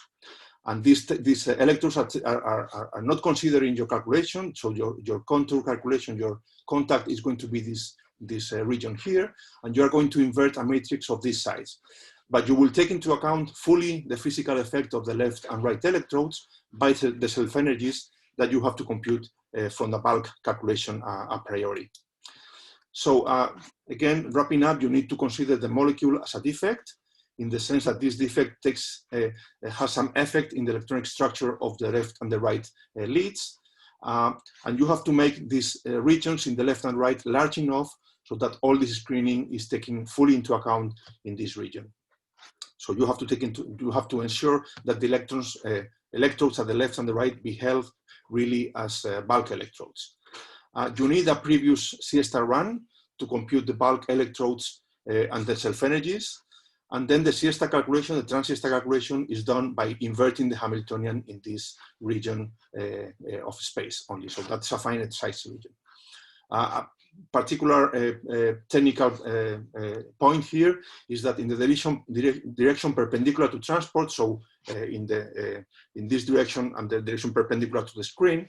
And these electrodes are not considered in your calculation. So your contour calculation, your contact is going to be this region here, and you are going to invert a matrix of this size. But you will take into account fully the physical effect of the left and right electrodes by the self-energies that you have to compute from the bulk calculation a priori. So again, wrapping up, you need to consider the molecule as a defect in the sense that this defect has some effect in the electronic structure of the left and the right leads. And you have to make these regions in the left and right large enough so that all this screening is taken fully into account in this region. So you have to ensure that the electrodes at the left and the right behave really as bulk electrodes. You need a previous SIESTA run to compute the bulk electrodes and the self-energies. And then the SIESTA calculation, the TranSIESTA calculation, is done by inverting the Hamiltonian in this region of space only. So that's a finite size region. A particular technical point here is that in the direction perpendicular to transport, so in this direction and the direction perpendicular to the screen,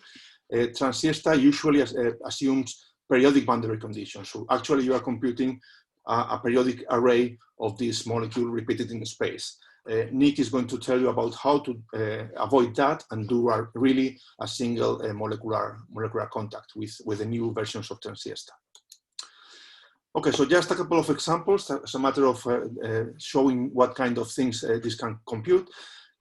TranSIESTA usually assumes periodic boundary conditions. So actually you are computing a periodic array of this molecule repeated in space. Nick is going to tell you about how to avoid that and do really a single molecular contact with the new versions of TranSIESTA. Okay, so just a couple of examples as a matter of showing what kind of things this can compute.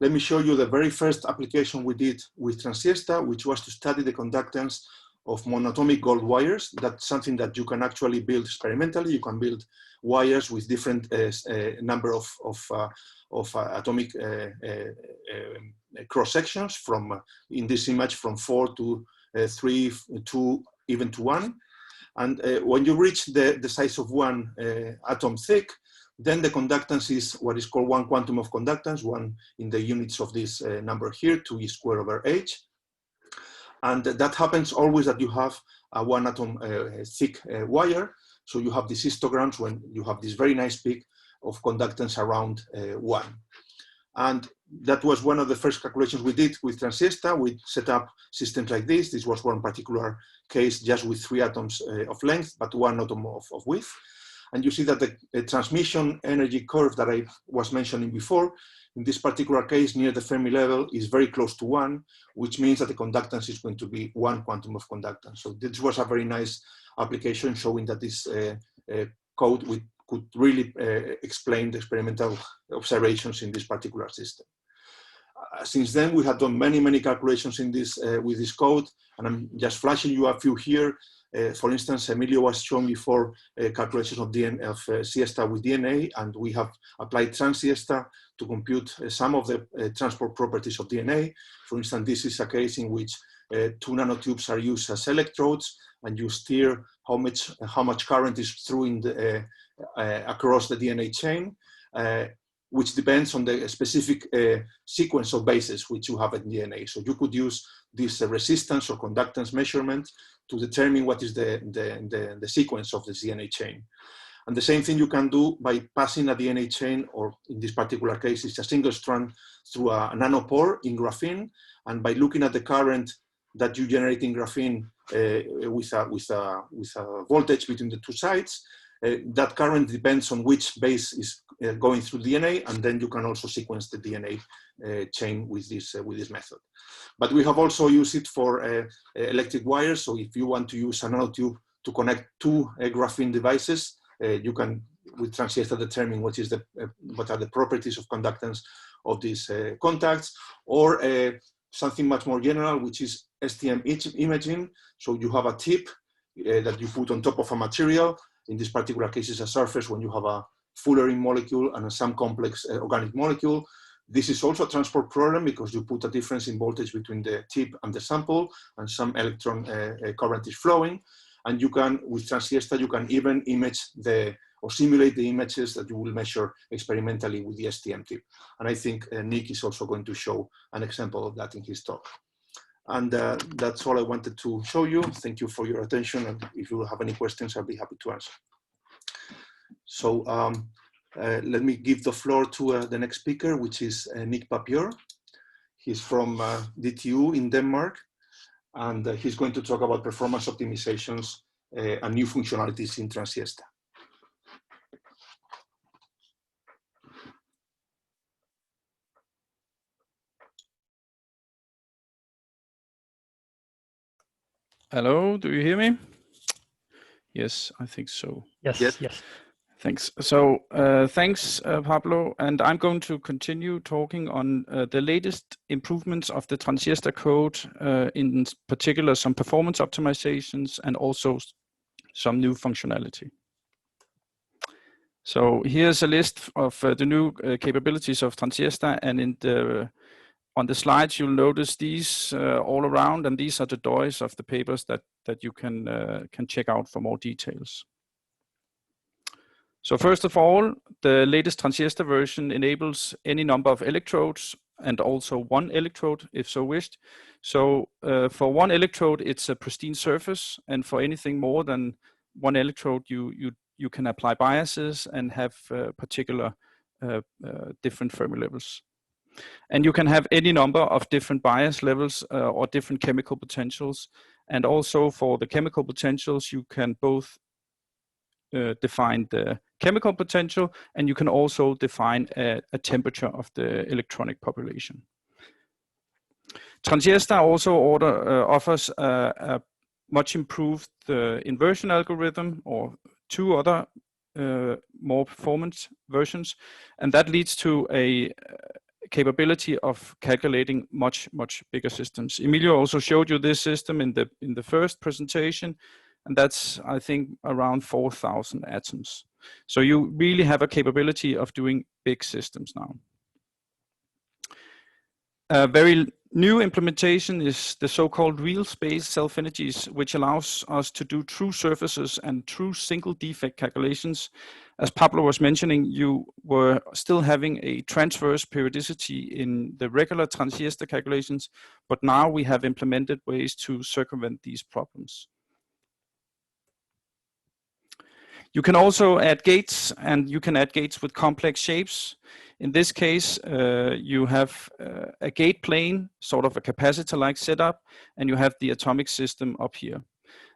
Let me show you the very first application we did with TranSIESTA, which was to study the conductance of monatomic gold wires. That's something that you can actually build experimentally. You can build wires with different number of atomic cross sections from, in this image, from 4 to 3, 2, even to 1. And when you reach the size of one atom thick, then the conductance is what is called one quantum of conductance, one in the units of this number here, 2e squared over h. And that happens always that you have a one atom thick wire. So you have these histograms when you have this very nice peak of conductance around 1. And that was one of the first calculations we did with TranSIESTA. We set up systems like this. This was one particular case just with 3 atoms of length, but 1 atom of width. And you see that the transmission energy curve that I was mentioning before, in this particular case, near the Fermi level is very close to 1, which means that the conductance is going to be 1 quantum of conductance. So this was a very nice application showing that this code could really explain the experimental observations in this particular system. Since then, we have done many calculations in this with this code, and I'm just flashing you a few here. For instance, Emilio was showing before calculations of SIESTA with DNA, and we have applied TranSIESTA to compute some of the transport properties of DNA. For instance, this is a case in which 2 nanotubes are used as electrodes, and you steer how much current is through in the, across the DNA chain, which depends on the specific sequence of bases which you have in DNA. So you could use this resistance or conductance measurement to determine what is the sequence of the DNA chain. And the same thing you can do by passing a DNA chain, or in this particular case, it's a single strand, through a nanopore in graphene. And by looking at the current that you generate in graphene with a voltage between the two sides, that current depends on which base is going through DNA, and then you can also sequence the DNA chain with this method. But we have also used it for electric wires. So if you want to use a nanotube to connect two graphene devices, you can, with TranSIESTA, determine what are the properties of conductance of these contacts, or something much more general, which is STM imaging. So you have a tip that you put on top of a material. In this particular case, it's a surface when you have a fullerene molecule and some complex organic molecule. This is also a transport problem because you put a difference in voltage between the tip and the sample, and some electron current is flowing. And you can, with TranSIESTA, you can even image or simulate the images that you will measure experimentally with the STM tip. And I think Nick is also going to show an example of that in his talk. And that's all I wanted to show you. Thank you for your attention. And if you have any questions, I'll be happy to answer. So let me give the floor to the next speaker, which is Nick Papier. He's from DTU in Denmark. And he's going to talk about performance optimizations and new functionalities in TranSIESTA. Hello, do you hear me? Yes, I think so. Yes, Yes. yes. Thanks. So thanks, Pablo. And I'm going to continue talking on the latest improvements of the TranSIESTA code, in particular some performance optimizations and also some new functionality. So here's a list of the new capabilities of TranSIESTA, and on the slides you'll notice these all around, and these are the DOIs of the papers that you can check out for more details. So first of all, the latest TranSIESTA version enables any number of electrodes and also one electrode if so wished. So for one electrode, it's a pristine surface, and for anything more than one electrode, you can apply biases and have particular different Fermi levels. And you can have any number of different bias levels or different chemical potentials. And also for the chemical potentials, you can both define the chemical potential, and you can also define a temperature of the electronic population. TranSIESTA also offers a much improved inversion algorithm, or two other more performance versions, and that leads to a capability of calculating much bigger systems. Emilio also showed you this system in the first presentation, and that's, I think, around 4,000 atoms. So you really have a capability of doing big systems now. A very new implementation is the so-called real space self-energies, which allows us to do true surfaces and true single defect calculations. As Pablo was mentioning, you were still having a transverse periodicity in the regular TranSIESTA calculations, but now we have implemented ways to circumvent these problems. You can also add gates, and you can add gates with complex shapes. In this case, you have a gate plane, sort of a capacitor-like setup, and you have the atomic system up here.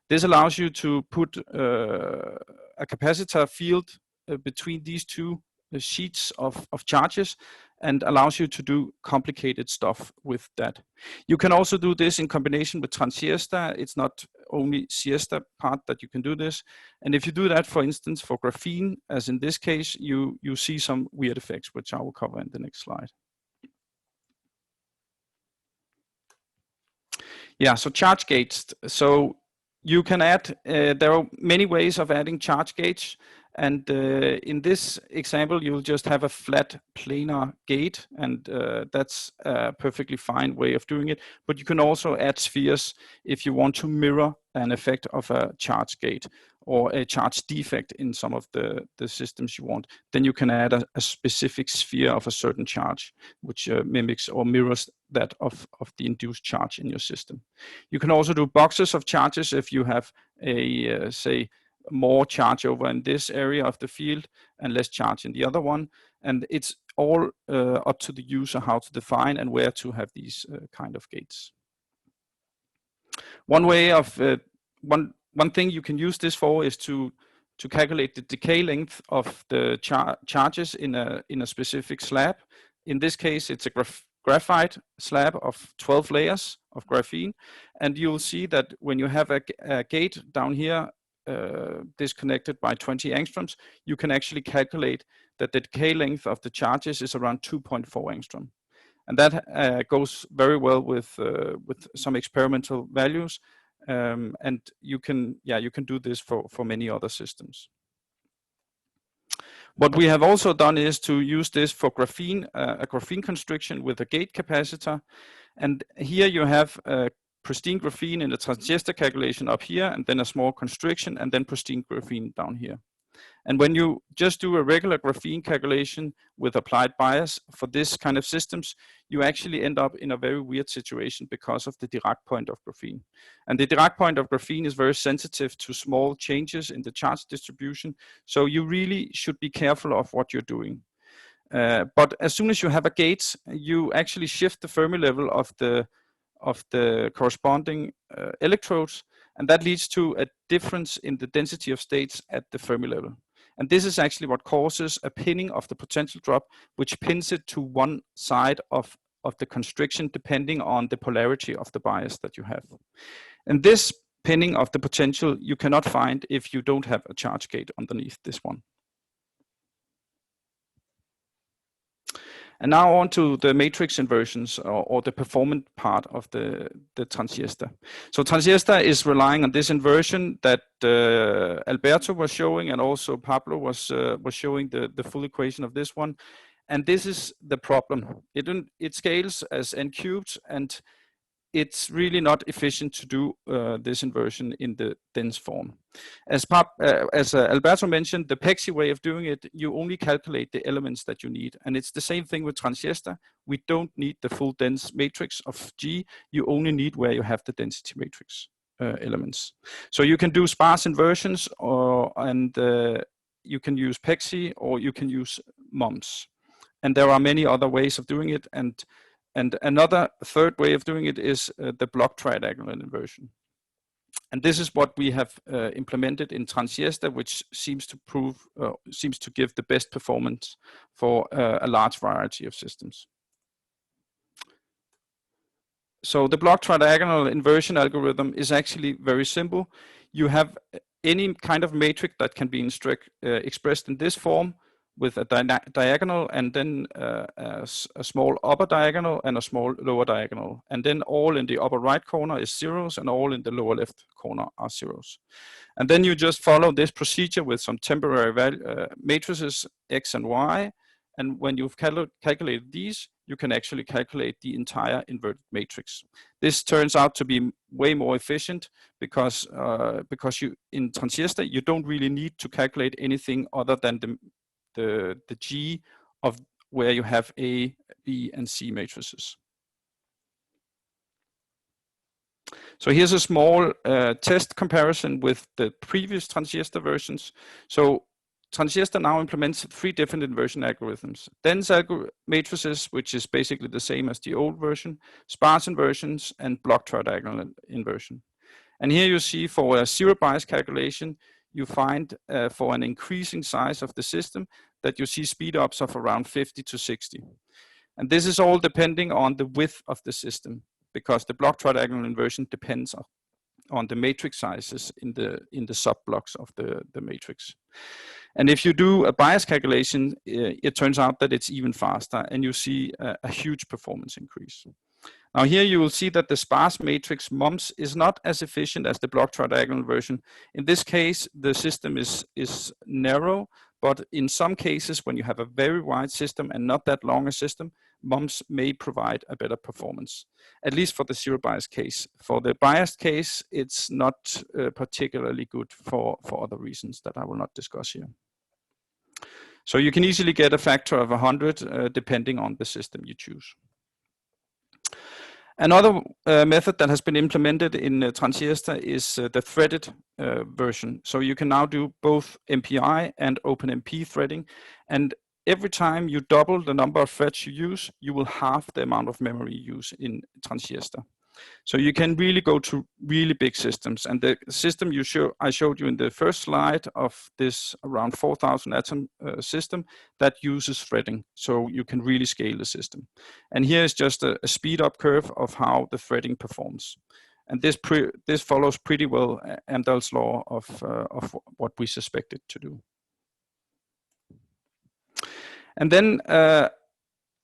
This allows you to put a capacitor field between these two sheets of charges, and allows you to do complicated stuff with that. You can also do this in combination with TranSIESTA. It's not only SIESTA part that you can do this. And if you do that, for instance, for graphene, as in this case, you see some weird effects, which I will cover in the next slide. Yeah, so charge gates. So you can add, there are many ways of adding charge gates. And in this example, you'll just have a flat planar gate, and that's a perfectly fine way of doing it. But you can also add spheres if you want to mirror an effect of a charge gate or a charge defect in some of the systems you want. Then you can add a specific sphere of a certain charge, which mimics or mirrors that of the induced charge in your system. You can also do boxes of charges if you have a, say, more charge over in this area of the field and less charge in the other one. And it's all up to the user how to define and where to have these kind of gates. One way of, one thing you can use this for is to calculate the decay length of the charges in a specific slab. In this case, it's a graphite slab of 12 layers of graphene. And you'll see that when you have a gate down here, disconnected by 20 angstroms, you can actually calculate that the decay length of the charges is around 2.4 angstrom. And that goes very well with some experimental values. And you can do this for many other systems. What we have also done is to use this for graphene, a graphene constriction with a gate capacitor. And here you have pristine graphene in the TranSIESTA calculation up here, and then a small constriction, and then pristine graphene down here. And when you just do a regular graphene calculation with applied bias for this kind of systems, you actually end up in a very weird situation because of the Dirac point of graphene. And the Dirac point of graphene is very sensitive to small changes in the charge distribution. So you really should be careful of what you're doing. But as soon as you have a gate, you actually shift the Fermi level of the corresponding electrodes, and that leads to a difference in the density of states at the Fermi level. And this is actually what causes a pinning of the potential drop, which pins it to one side of the constriction depending on the polarity of the bias that you have. And this pinning of the potential you cannot find if you don't have a charge gate underneath this one. And now on to the matrix inversions or the performant part of the TranSIESTA. So TranSIESTA is relying on this inversion that Alberto was showing, and also Pablo was showing the full equation of this one. And this is the problem. It scales as n cubed, and it's really not efficient to do this inversion in the dense form. As Alberto mentioned, the PEXI way of doing it, you only calculate the elements that you need. And it's the same thing with TranSIESTA. We don't need the full dense matrix of G. You only need where you have the density matrix elements. So you can do sparse inversions, and you can use PEXI, or you can use MOMS. And there are many other ways of doing it. And another third way of doing it is the block tridiagonal inversion. And this is what we have implemented in TranSIESTA, which seems to give the best performance for a large variety of systems. So the block tridiagonal inversion algorithm is actually very simple. You have any kind of matrix that can be expressed in this form, with a diagonal, and then a small upper diagonal and a small lower diagonal. And then all in the upper right corner is zeros, and all in the lower left corner are zeros. And then you just follow this procedure with some temporary matrices X and Y. And when you've calculated these, you can actually calculate the entire inverted matrix. This turns out to be way more efficient because you in TranSIESTA, you don't really need to calculate anything other than the G of where you have A, B, and C matrices. So here's a small test comparison with the previous TranSIESTA versions. So TranSIESTA now implements 3 different inversion algorithms: dense matrices, which is basically the same as the old version, sparse inversions, and block tridiagonal inversion. And here you see for a zero bias calculation, you find for an increasing size of the system that you see speed-ups of around 50 to 60. And this is all depending on the width of the system, because the block tridiagonal inversion depends on the matrix sizes in the sub-blocks of the matrix. And if you do a bias calculation, it turns out that it's even faster, and you see a huge performance increase. Now here you will see that the sparse matrix MUMS is not as efficient as the block tridiagonal version. In this case, the system is narrow, but in some cases, when you have a very wide system and not that long a system, MUMS may provide a better performance, at least for the zero bias case. For the biased case, it's not particularly good for other reasons that I will not discuss here. So you can easily get a factor of 100 depending on the system you choose. Another method that has been implemented in TranSIESTA is the threaded version. So you can now do both MPI and OpenMP threading. And every time you double the number of threads you use, you will halve the amount of memory you use in TranSIESTA. So you can really go to really big systems. And the system I showed you in the first slide of this around 4,000 atom system that uses threading. So you can really scale the system. And here is just a speed up curve of how the threading performs. And this follows pretty well Amdahl's law of what we suspect it to do. And then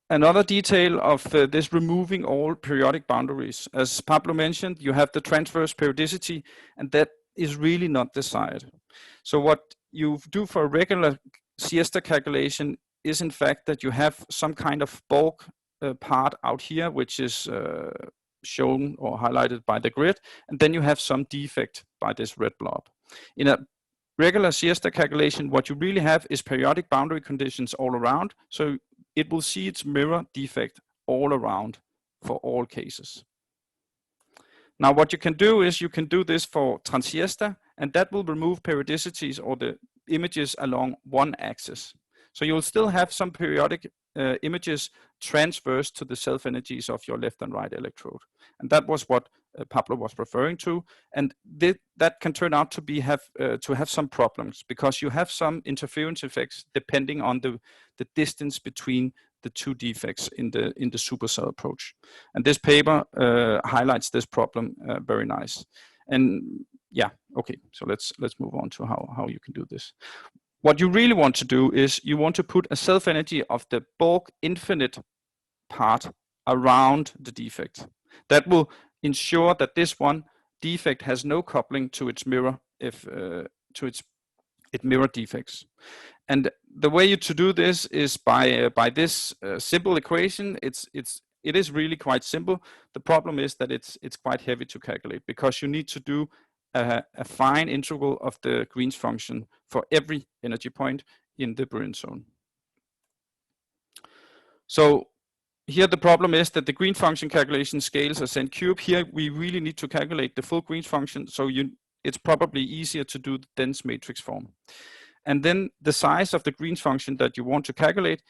another detail of this removing all periodic boundaries. As Pablo mentioned, you have the transverse periodicity, and that is really not desired. So what you do for a regular SIESTA calculation is in fact that you have some kind of bulk part out here, which is shown or highlighted by the grid, and then you have some defect by this red blob. In a regular SIESTA calculation, what you really have is periodic boundary conditions all around, so it will see its mirror defect all around for all cases. Now what you can do is you can do this for TranSIESTA, and that will remove periodicities or the images along one axis. So you'll still have some periodic images transverse to the self-energies of your left and right electrode. And that was what Pablo was referring to. And that can turn out to have some problems because you have some interference effects depending on the distance between the two defects in the supercell approach. And this paper highlights this problem very nice. And yeah, okay, so let's move on to how you can do this. What you really want to do is you want to put a self-energy of the bulk infinite part around the defect. That will ensure that this one defect has no coupling to its mirror it mirror defects. And the way to do this is by this simple equation. It is really quite simple. The problem is that it's quite heavy to calculate because you need to do a fine integral of the Green's function for every energy point in the Brillouin zone. So here the problem is that the Green function calculation scales as n cube. Here we really need to calculate the full Green's function, so it's probably easier to do the dense matrix form. And then the size of the Green's function that you want to calculate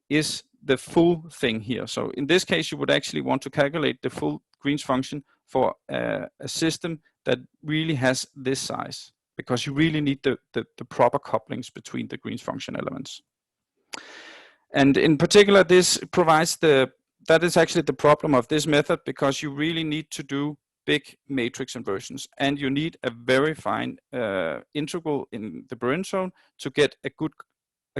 is the full thing here. So in this case, you would actually want to calculate the full Green's function for a system that really has this size, because you really need the proper couplings between the Green's function elements. And in particular, this provides that is actually the problem of this method, because you really need to do big matrix inversions, and you need a very fine integral in the Brillouin zone to get a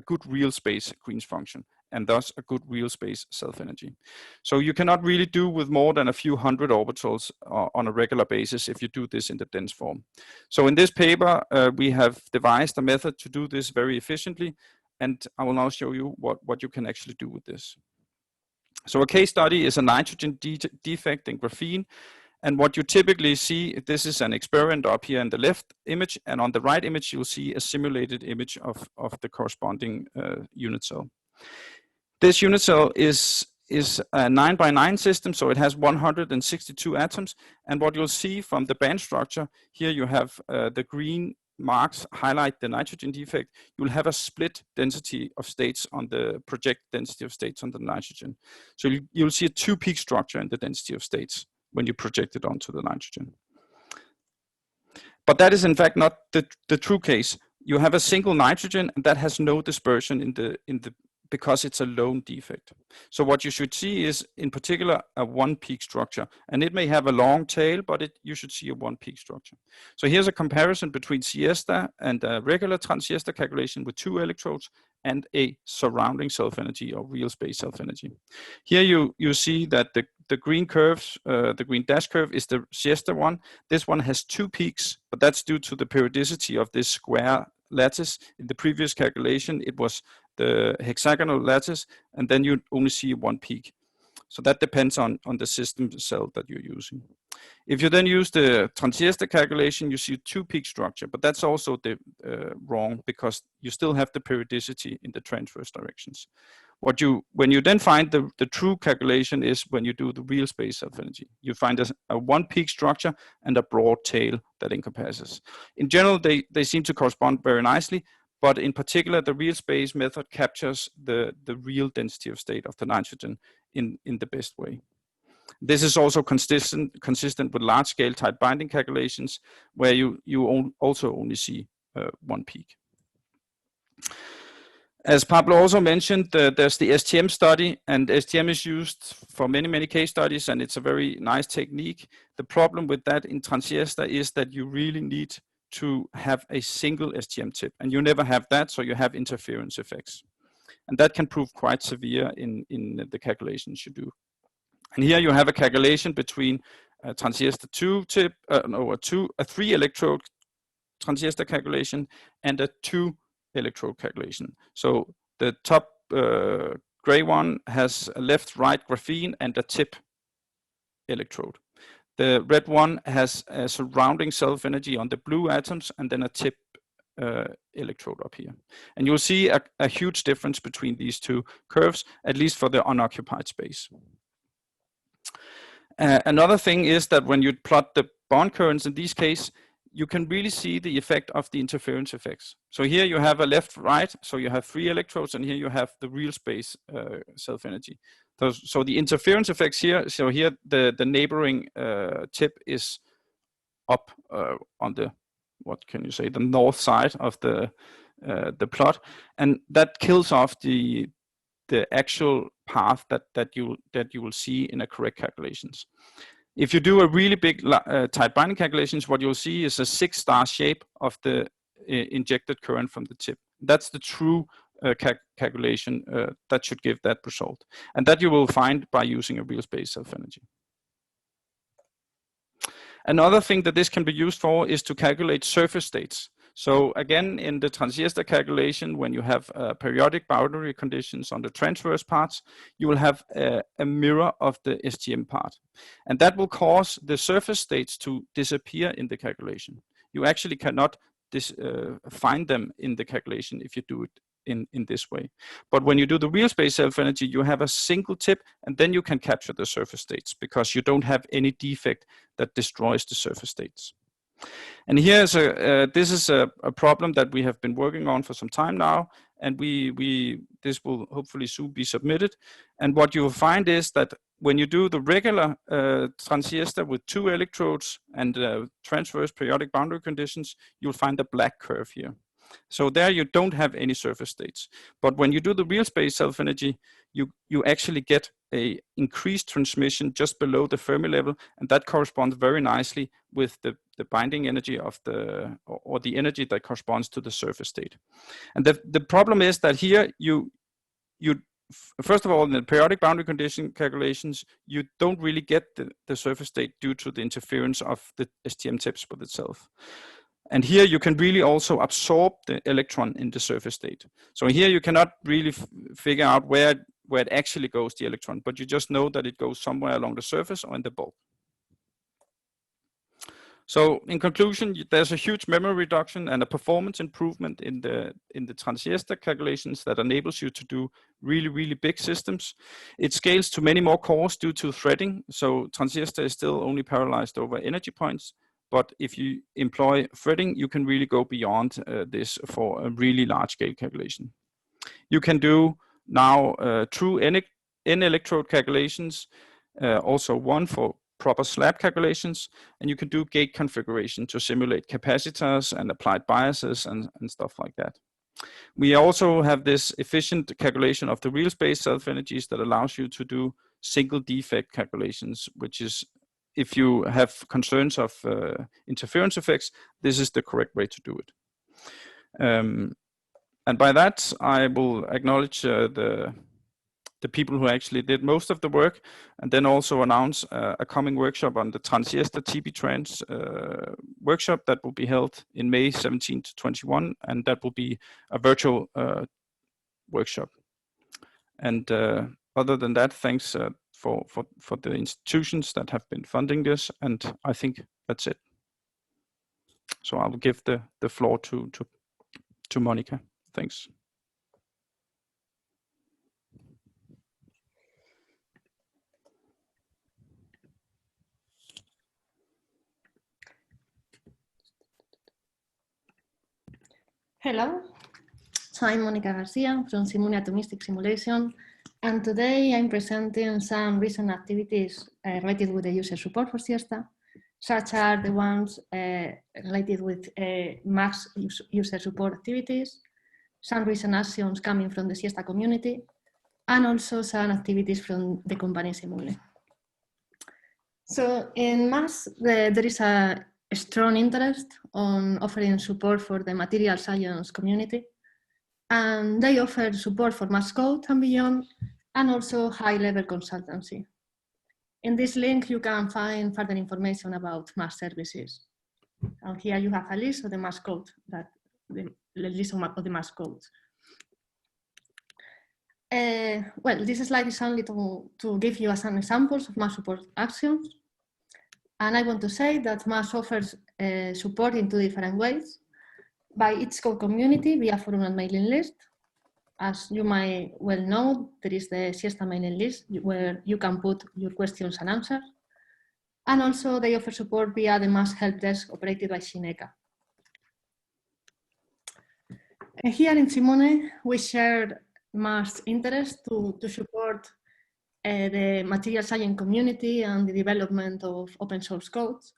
good real space Green's function, and thus a good real space self-energy. So you cannot really do with more than a few hundred orbitals on a regular basis if you do this in the dense form. So in this paper, we have devised a method to do this very efficiently, and I will now show you what you can actually do with this. So a case study is a nitrogen defect in graphene. And what you typically see, this is an experiment up here in the left image, and on the right image, you'll see a simulated image of the corresponding unit cell. This unit cell is a 9x9 system, so it has 162 atoms. And what you'll see from the band structure, here you have the green marks highlight the nitrogen defect. You'll have a split density of states on the project density of states on the nitrogen. So you'll see a two-peak structure in the density of states when you project it onto the nitrogen. But that is in fact not the true case. You have a single nitrogen and that has no dispersion because it's a lone defect. So what you should see is in particular a one peak structure, and it may have a long tail, but you should see a one peak structure. So here's a comparison between SIESTA and a regular TranSIESTA calculation with two electrodes and a surrounding self-energy or real space self-energy. Here you see that the the green curves, the green dash curve is the SIESTA one. This one has 2 peaks, but that's due to the periodicity of this square lattice. In the previous calculation, it was the hexagonal lattice, and then you only see 1 peak. So that depends on the system cell that you're using. If you then use the TranSIESTA calculation, you see 2 peak structure, but that's also wrong, because you still have the periodicity in the transverse directions. When you then find the true calculation is when you do the real space self-energy. You find a 1 peak structure and a broad tail that encompasses. In general, they seem to correspond very nicely, but in particular, the real space method captures the real density of state of the nitrogen in the best way. This is also consistent with large-scale tight binding calculations, where you also only see 1 peak. As Pablo also mentioned, there's the STM study, and STM is used for many case studies, and it's a very nice technique. The problem with that in TranSIESTA is that you really need to have a single STM tip, and you never have that, so you have interference effects. And that can prove quite severe in the calculations you do. And here you have a calculation between a TranSIESTA 2 tip, a 3 electrode TranSIESTA calculation and a 2 electrode calculation. So the top gray one has a left-right graphene and a tip electrode. The red one has a surrounding self-energy on the blue atoms and then a tip electrode up here. And you'll see a huge difference between these 2 curves, at least for the unoccupied space. Another thing is that when you plot the bond currents in this case, you can really see the effect of the interference effects. So here you have a left-right, so you have 3 electrodes, and here you have the real space self-energy. So the interference effects here, so here the neighboring tip is up on the, what can you say, the north side of the plot, and that kills off the actual path that you will see in a correct calculations. If you do a really big tight binding calculations, what you'll see is a 6-star shape of the injected current from the tip. That's the true calculation that should give that result. And that you will find by using a real space self-energy. Another thing that this can be used for is to calculate surface states. So again, in the TranSIESTA calculation, when you have periodic boundary conditions on the transverse parts, you will have a mirror of the STM part. And that will cause the surface states to disappear in the calculation. You actually cannot find them in the calculation if you do it in this way. But when you do the real space self-energy, you have a single tip, and then you can capture the surface states because you don't have any defect that destroys the surface states. And here's this is a problem that we have been working on for some time now, and this will hopefully soon be submitted. And what you will find is that when you do the regular TranSIESTA with 2 electrodes and transverse periodic boundary conditions, you'll find a black curve here. So there you don't have any surface states. But when you do the real space self-energy, you actually get a increased transmission just below the Fermi level, and that corresponds very nicely with the binding energy of or the energy that corresponds to the surface state. And the problem is that here you first of all, in the periodic boundary condition calculations, you don't really get the surface state due to the interference of the STM tips with itself. And here you can really also absorb the electron in the surface state. So here you cannot really figure out where it actually goes, the electron, but you just know that it goes somewhere along the surface or in the bulk. So in conclusion, there's a huge memory reduction and a performance improvement in the TranSIESTA calculations that enables you to do really big systems. It scales to many more cores due to threading. So TranSIESTA is still only parallelized over energy points. But if you employ threading, you can really go beyond this for a really large scale calculation. You can do now true N-electrode calculations, also one for proper slab calculations, and you can do gate configuration to simulate capacitors and applied biases and stuff like that. We also have this efficient calculation of the real space self-energies that allows you to do single defect calculations, which is, if you have concerns of interference effects, this is the correct way to do it. And by that, I will acknowledge the the people who actually did most of the work, and then also announce a coming workshop on the TranSIESTA TP-Trans workshop that will be held in May 17 to 21, and that will be a virtual workshop. And other than that, thanks for the institutions that have been funding this, and I think that's it. So I will give the floor to Monica. Thanks. Hello, so I'm Monica Garcia from Simune Atomistic Simulation, and today I'm presenting some recent activities related with the user support for SIESTA, such as the ones related with mass user support activities, some recent actions coming from the SIESTA community, and also some activities from the company Simune. So in mass, there is a strong interest on offering support for the material science community, and they offer support for mass code and beyond, and also high-level consultancy. In this link, you can find further information about mass services. And here you have a list of the mass code, the list of the mass codes. Well, this slide is only to give you some examples of mass support actions. And I want to say that mass offers support in 2 different ways: by its core community via forum and mailing list. As you might well know, there is the SIESTA mailing list where you can put your questions and answers. And also they offer support via the mass help desk operated by Shineka. Here in Simune, we share mass interest to support the material science community and the development of open source codes.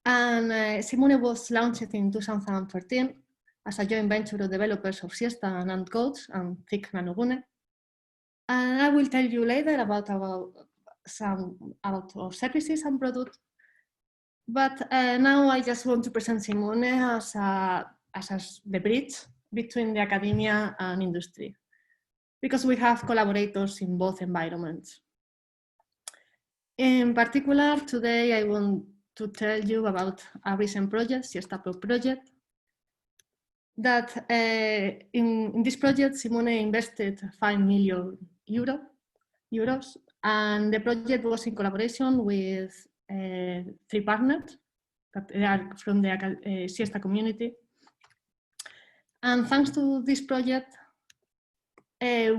And Simune was launched in 2013 as a joint venture of developers of SIESTA and codes and thick nanogune. And I will tell you later about our services and products. But now I just want to present Simune as the bridge between the academia and industry, because we have collaborators in both environments. In particular, today I want to tell you about a recent project, SIESTA Pro project, that in this project, Simune invested 5 million euros, and the project was in collaboration with 3 partners that are from the SIESTA community. And thanks to this project, the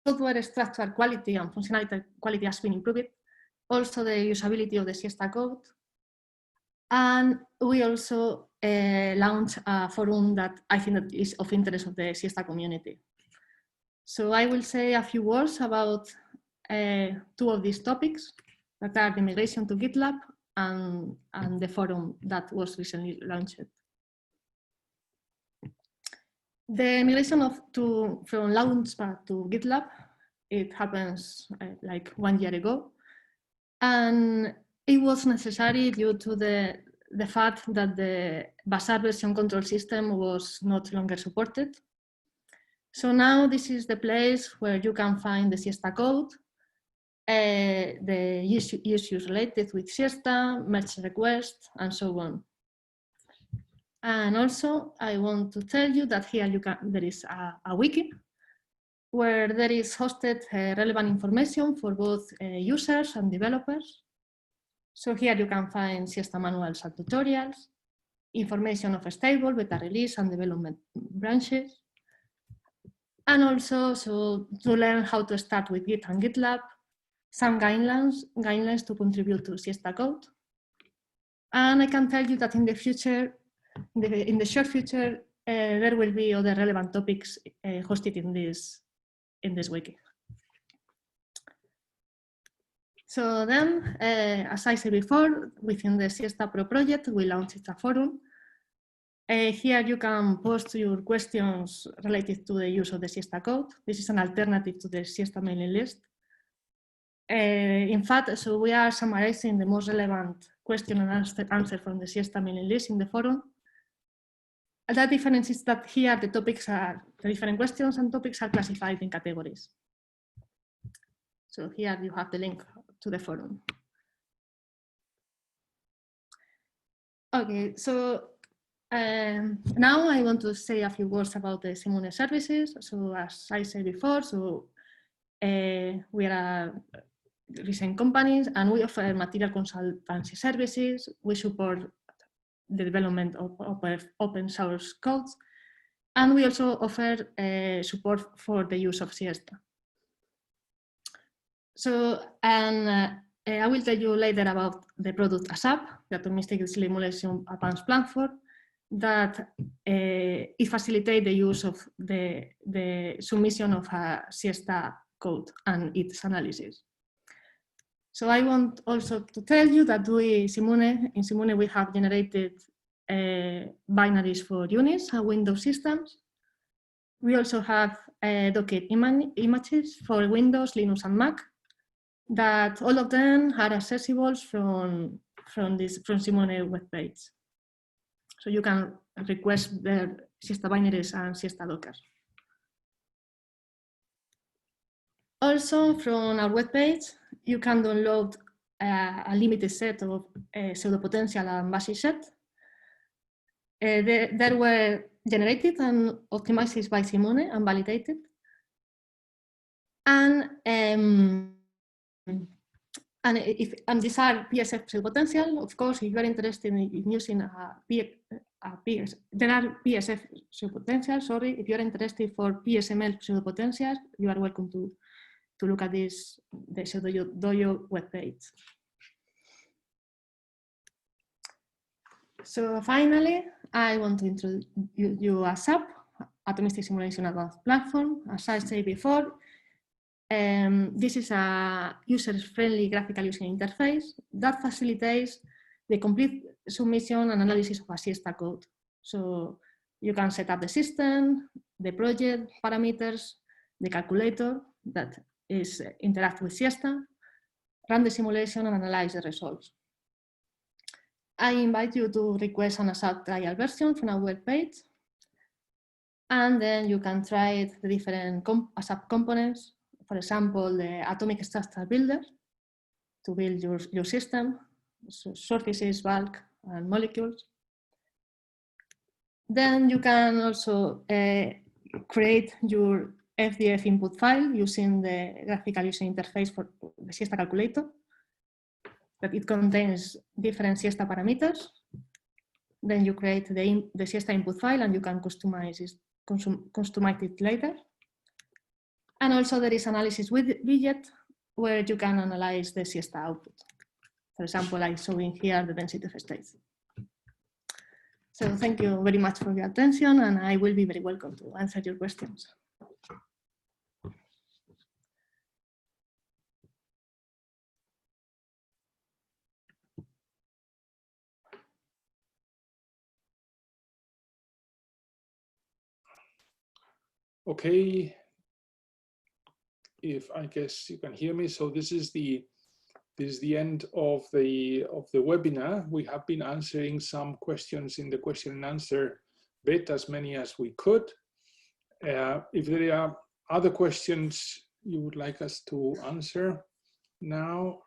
software structure quality and functionality quality has been improved. Also the usability of the SIESTA code. And we also launched a forum that I think that is of interest of the SIESTA community. So I will say a few words about 2 of these topics, that are the migration to GitLab and the forum that was recently launched. The migration from Launchpad to GitLab, it happens like 1 year ago. And it was necessary due to the fact that the Bazaar version control system was not longer supported. So now this is the place where you can find the SIESTA code, the issues related with SIESTA, merge requests, and so on. And also, I want to tell you that here there is a wiki where there is hosted relevant information for both users and developers. So here you can find SIESTA manuals and tutorials, information of stable, beta release, and development branches. And also, so to learn how to start with Git and GitLab, some guidelines to contribute to SIESTA code. And I can tell you that in the future, in the short future, there will be other relevant topics hosted in this wiki. So then, as I said before, within the SIESTA Pro project, we launched a forum. Here you can post your questions related to the use of the SIESTA code. This is an alternative to the SIESTA mailing list. In fact, so we are summarizing the most relevant question and answer from the SIESTA mailing list in the forum. the difference is that here the topics are, the different questions and topics are classified in categories. So here you have the link to the forum. Okay, so now I want to say a few words about the Simune services. So as I said before, so we are a recent companies and we offer material consultancy services. We support the development of open source codes. And we also offer support for the use of SIESTA. So, and I will tell you later about the product ASAP, the Atomic Simulation Advanced Platform, that it facilitates the use of the submission of a SIESTA code and its analysis. So I want also to tell you that in Simune we have generated binaries for Unix and Windows systems. We also have Docker images for Windows, Linux, and Mac, that all of them are accessible from Simune webpage. So you can request their SIESTA binaries and SIESTA Docker. Also, from our webpage, you can download a limited set of pseudo-potential and basis set. They were generated and optimized by Simune and validated. And these are PSF pseudo-potential. Of course, if you are interested in using there are PSF pseudo-potential, sorry. If you are interested for PSML pseudo-potentials, you are welcome to look at the Dojo webpage. So finally, I want to introduce you ASAP, Atomic Simulation Advanced Platform. As I said before, this is a user-friendly graphical user interface that facilitates the complete submission and analysis of a SIESTA code. So you can set up the system, the project parameters, the calculator that is interact with SIESTA, run the simulation and analyze the results. I invite you to request an ASAP trial version from our webpage, and then you can try the different ASAP components. For example, the atomic structure builder to build your system, so surfaces, bulk, and molecules. Then you can also create your FDF input file using the graphical user interface for the SIESTA calculator, that it contains different SIESTA parameters. Then you create the SIESTA input file and you can customize it later. And also there is analysis widget where you can analyze the SIESTA output. For example, I'm showing here the density of states. So thank you very much for your attention, and I will be very welcome to answer your questions. Okay, if I guess you can hear me. So this is the end of the webinar. We have been answering some questions in the question and answer bit, as many as we could. If there are other questions you would like us to answer now.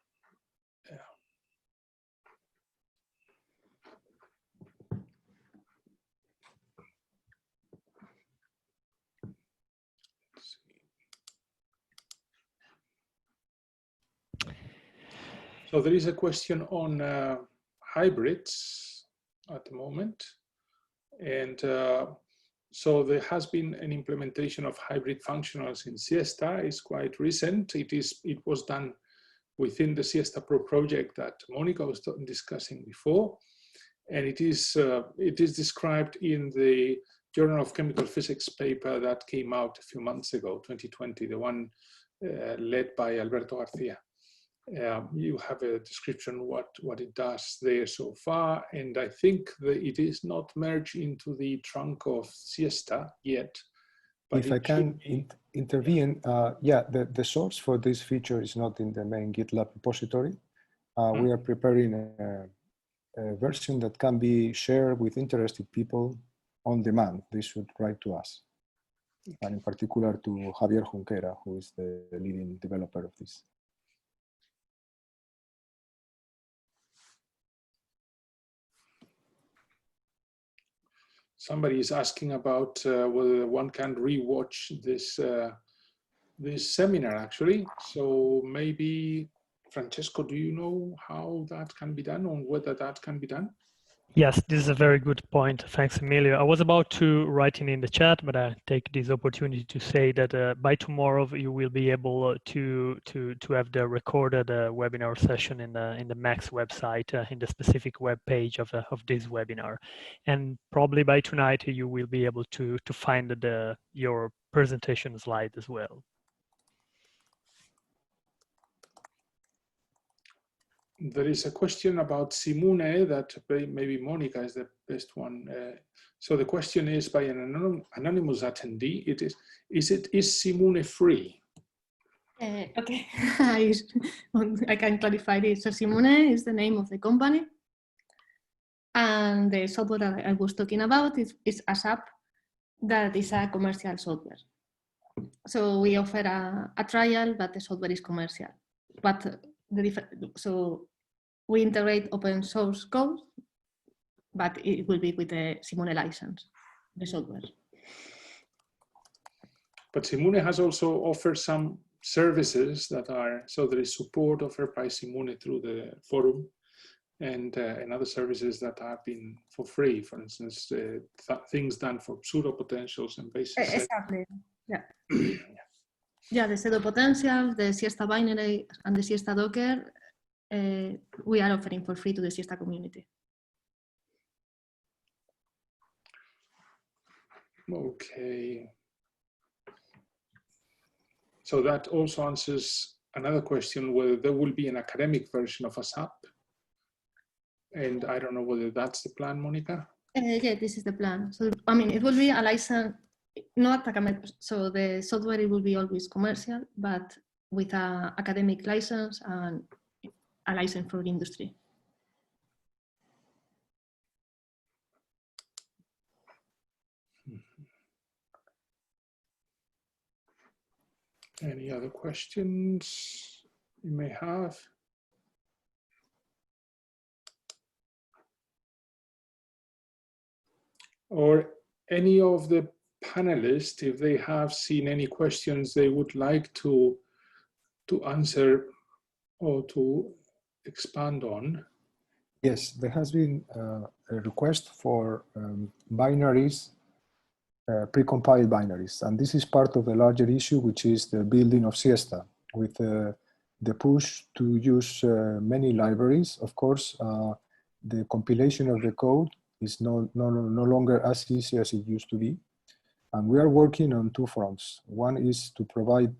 So there is a question on hybrids at the moment. And so there has been an implementation of hybrid functionals in SIESTA. It's quite recent. It was done within the SIESTA Pro project that Monica was discussing before. And it is described in the Journal of Chemical Physics paper that came out a few months ago, 2020, the one led by Alberto Garcia. You have a description what it does there so far, and I think that it is not merged into the trunk of SIESTA yet. But if I can intervene, yeah, the source for this feature is not in the main GitLab repository. We are preparing a version that can be shared with interested people on demand. They should write to us, and in particular to Javier Junquera, who is the leading developer of this. Somebody is asking about whether one can rewatch this this seminar actually. So maybe Francesco, do you know how that can be done, or whether that can be done? Yes, this is a very good point. Thanks, Emilio. I was about to write in the chat, but I take this opportunity to say that by tomorrow you will be able to have the recorded webinar session in the Max website, in the specific web page of this webinar, and probably by tonight you will be able to find your presentation slide as well. There is a question about Simune that maybe Monica is the best one. So the question is by an anonymous attendee. Is Simune free? Okay, I can clarify this. So Simune is the name of the company, and the software that I was talking about is a SAP that is a commercial software. So we offer a trial, but the software is commercial. But so we integrate open source code, but it will be with the Simune license, the software. But Simune has also offered some services that are, so there is support offered by Simune through the forum, and other services that have been for free, for instance, things done for pseudo potentials and basis. Exactly, yeah. Yeah, the pseudo potential, the SIESTA binary, and the SIESTA Docker, we are offering for free to the SIESTA community. Okay. So that also answers another question, whether there will be an academic version of a SAP. And I don't know whether that's the plan, Monica? Yeah, this is the plan. So, I mean, it will be a license, not academic, so the software it will be always commercial, but with an academic license and a license for industry. Any other questions you may have? Or any of the panelists, if they have seen any questions they would like to answer or to expand on. Yes, there has been a request for binaries, precompiled binaries. And this is part of the larger issue, which is the building of SIESTA, with the push to use many libraries. Of course, the compilation of the code is no longer as easy as it used to be. And we are working on two fronts. One is to provide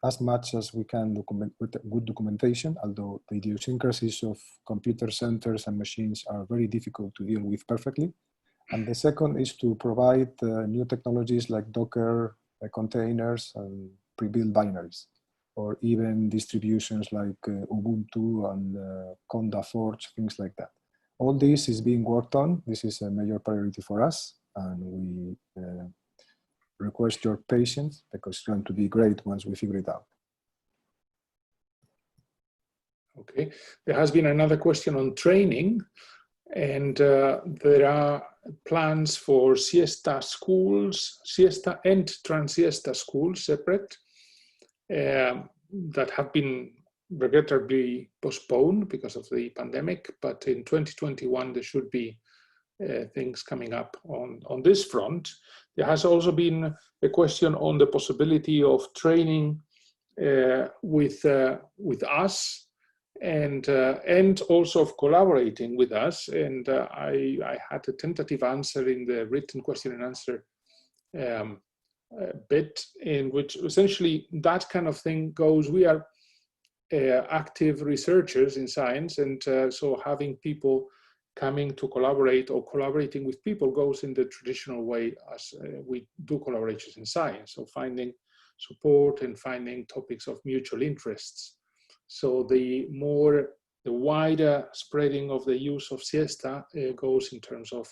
as much as we can good documentation, although the idiosyncrasies of computer centers and machines are very difficult to deal with perfectly. And the second is to provide new technologies like Docker, containers, and pre-built binaries, or even distributions like Ubuntu and Conda Forge, things like that. All this is being worked on. This is a major priority for us, and we request your patience, because it's going to be great once we figure it out. Okay, there has been another question on training, and there are plans for SIESTA schools, SIESTA and TranSIESTA schools separate, that have been regrettably postponed because of the pandemic, but in 2021 there should be things coming up on this front. There has also been a question on the possibility of training with us, and also of collaborating with us. And I had a tentative answer in the written question and answer bit, in which essentially that kind of thing goes. We are active researchers in science, and so having people coming to collaborate or collaborating with people goes in the traditional way as we do collaborations in science, so finding support and finding topics of mutual interests. So the wider spreading of the use of SIESTA goes in terms of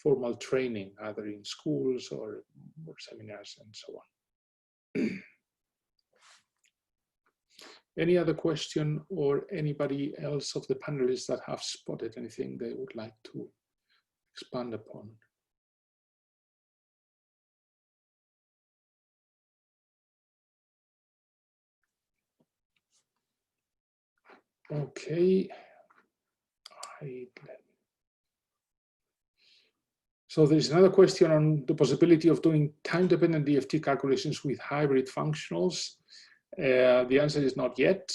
formal training, either in schools or seminars and so on. Any other question, or anybody else of the panelists that have spotted anything they would like to expand upon? Okay. So there's another question on the possibility of doing time-dependent DFT calculations with hybrid functionals. The answer is not yet.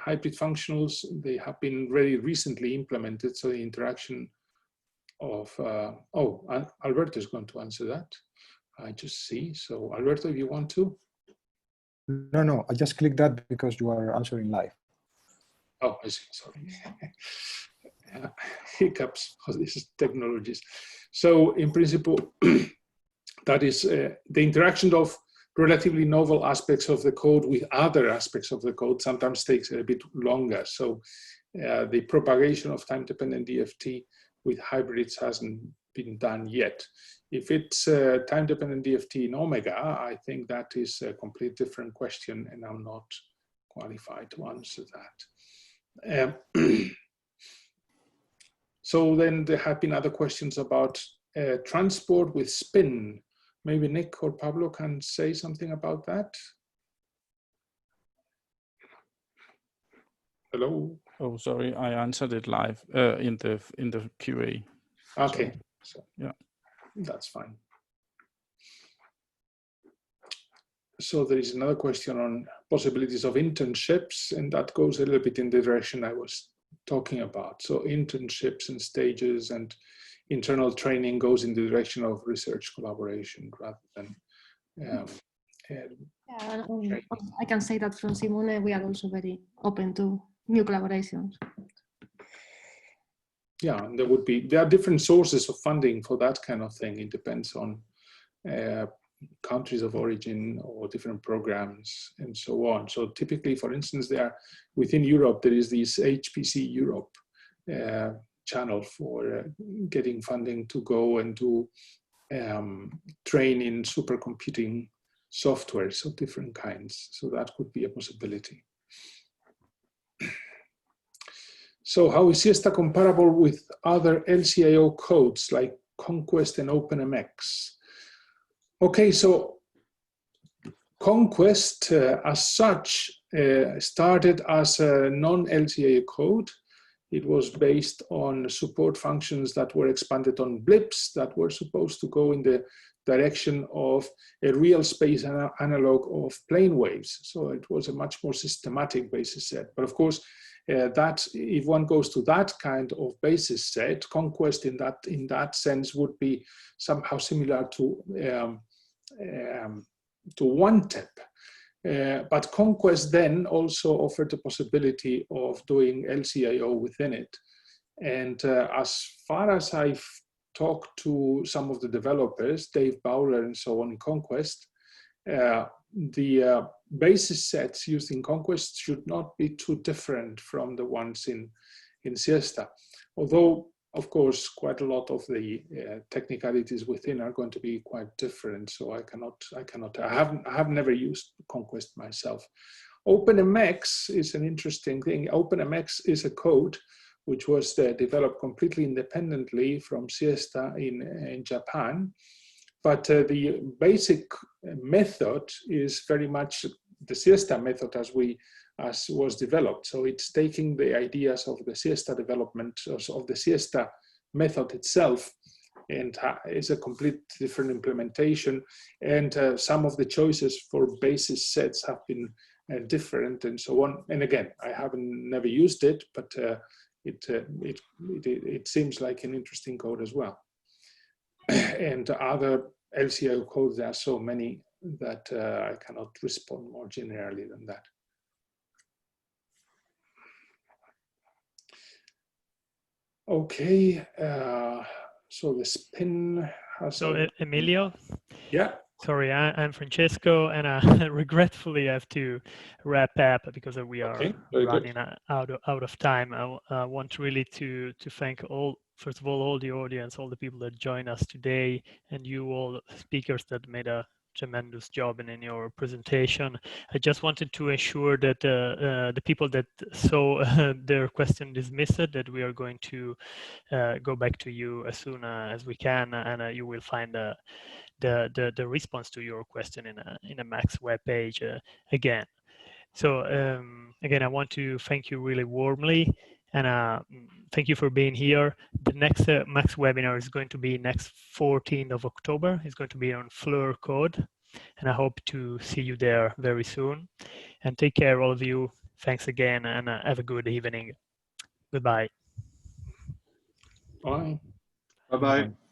Hybrid functionals, they have been very recently implemented. So the interaction of, Alberto is going to answer that. I just see. So Alberto, if you want to. No, I just clicked that because you are answering live. Oh, I see, sorry. Hiccups, this is technologies. So in principle, that is the interaction of relatively novel aspects of the code with other aspects of the code sometimes takes a bit longer. So the propagation of time-dependent DFT with hybrids hasn't been done yet. If it's time-dependent DFT in Omega, I think that is a completely different question, and I'm not qualified to answer that. So then there have been other questions about transport with spin. Maybe Nick or Pablo can say something about that. Hello. Oh, sorry, I answered it live in the QA. Okay, so yeah, that's fine. So there is another question on possibilities of internships, and that goes a little bit in the direction I was talking about. So internships and stages and internal training goes in the direction of research collaboration rather than I can say that from Simune, we are also very open to new collaborations. Yeah, and there are different sources of funding for that kind of thing. It depends on countries of origin or different programs and so on. So typically, for instance, within Europe, there is this HPC Europe channel for getting funding to go and do train in supercomputing software, so different kinds. So that could be a possibility. So how is SIESTA comparable with other LCIO codes like Conquest and OpenMX? Okay, so Conquest as such started as a non-LCIO code. It was based on support functions that were expanded on blips that were supposed to go in the direction of a real space analog of plane waves. So it was a much more systematic basis set. But of course, that if one goes to that kind of basis set, Conquest in that sense would be somehow similar to OneTep. But Conquest then also offered the possibility of doing LCIO within it. And as far as I've talked to some of the developers, Dave Bowler and so on in Conquest, the basis sets used in Conquest should not be too different from the ones in SIESTA. Although, of course, quite a lot of the technicalities within are going to be quite different. So I have never used Conquest myself. OpenMX is an interesting thing. OpenMX is a code which was developed completely independently from SIESTA in Japan. But the basic method is very much the SIESTA method as was developed. So it's taking the ideas of the SIESTA development, of the SIESTA method itself, and it's a complete different implementation. And some of the choices for basis sets have been different and so on. And again, I haven't never used it, but it seems like an interesting code as well. And other LCIO codes, there are so many that I cannot respond more generally than that. Okay, so the spin has... So Emilio? Yeah. Sorry, I'm Francesco, and regretfully I have to wrap up because we are running out of time. I want really to thank all first of all the audience, all the people that join us today, and you all speakers that made a tremendous job in your presentation. I just wanted to ensure that the people that saw their question dismissed, that we are going to go back to you as soon as we can, and you will find the response to your question in a Max web page again. So again, I want to thank you really warmly, and thank you for being here. The next Max webinar is going to be next 14th of October. It's going to be on Fleur code, and I hope to see you there very soon. And take care, all of you. Thanks again, and have a good evening. Goodbye. Bye. Bye-bye.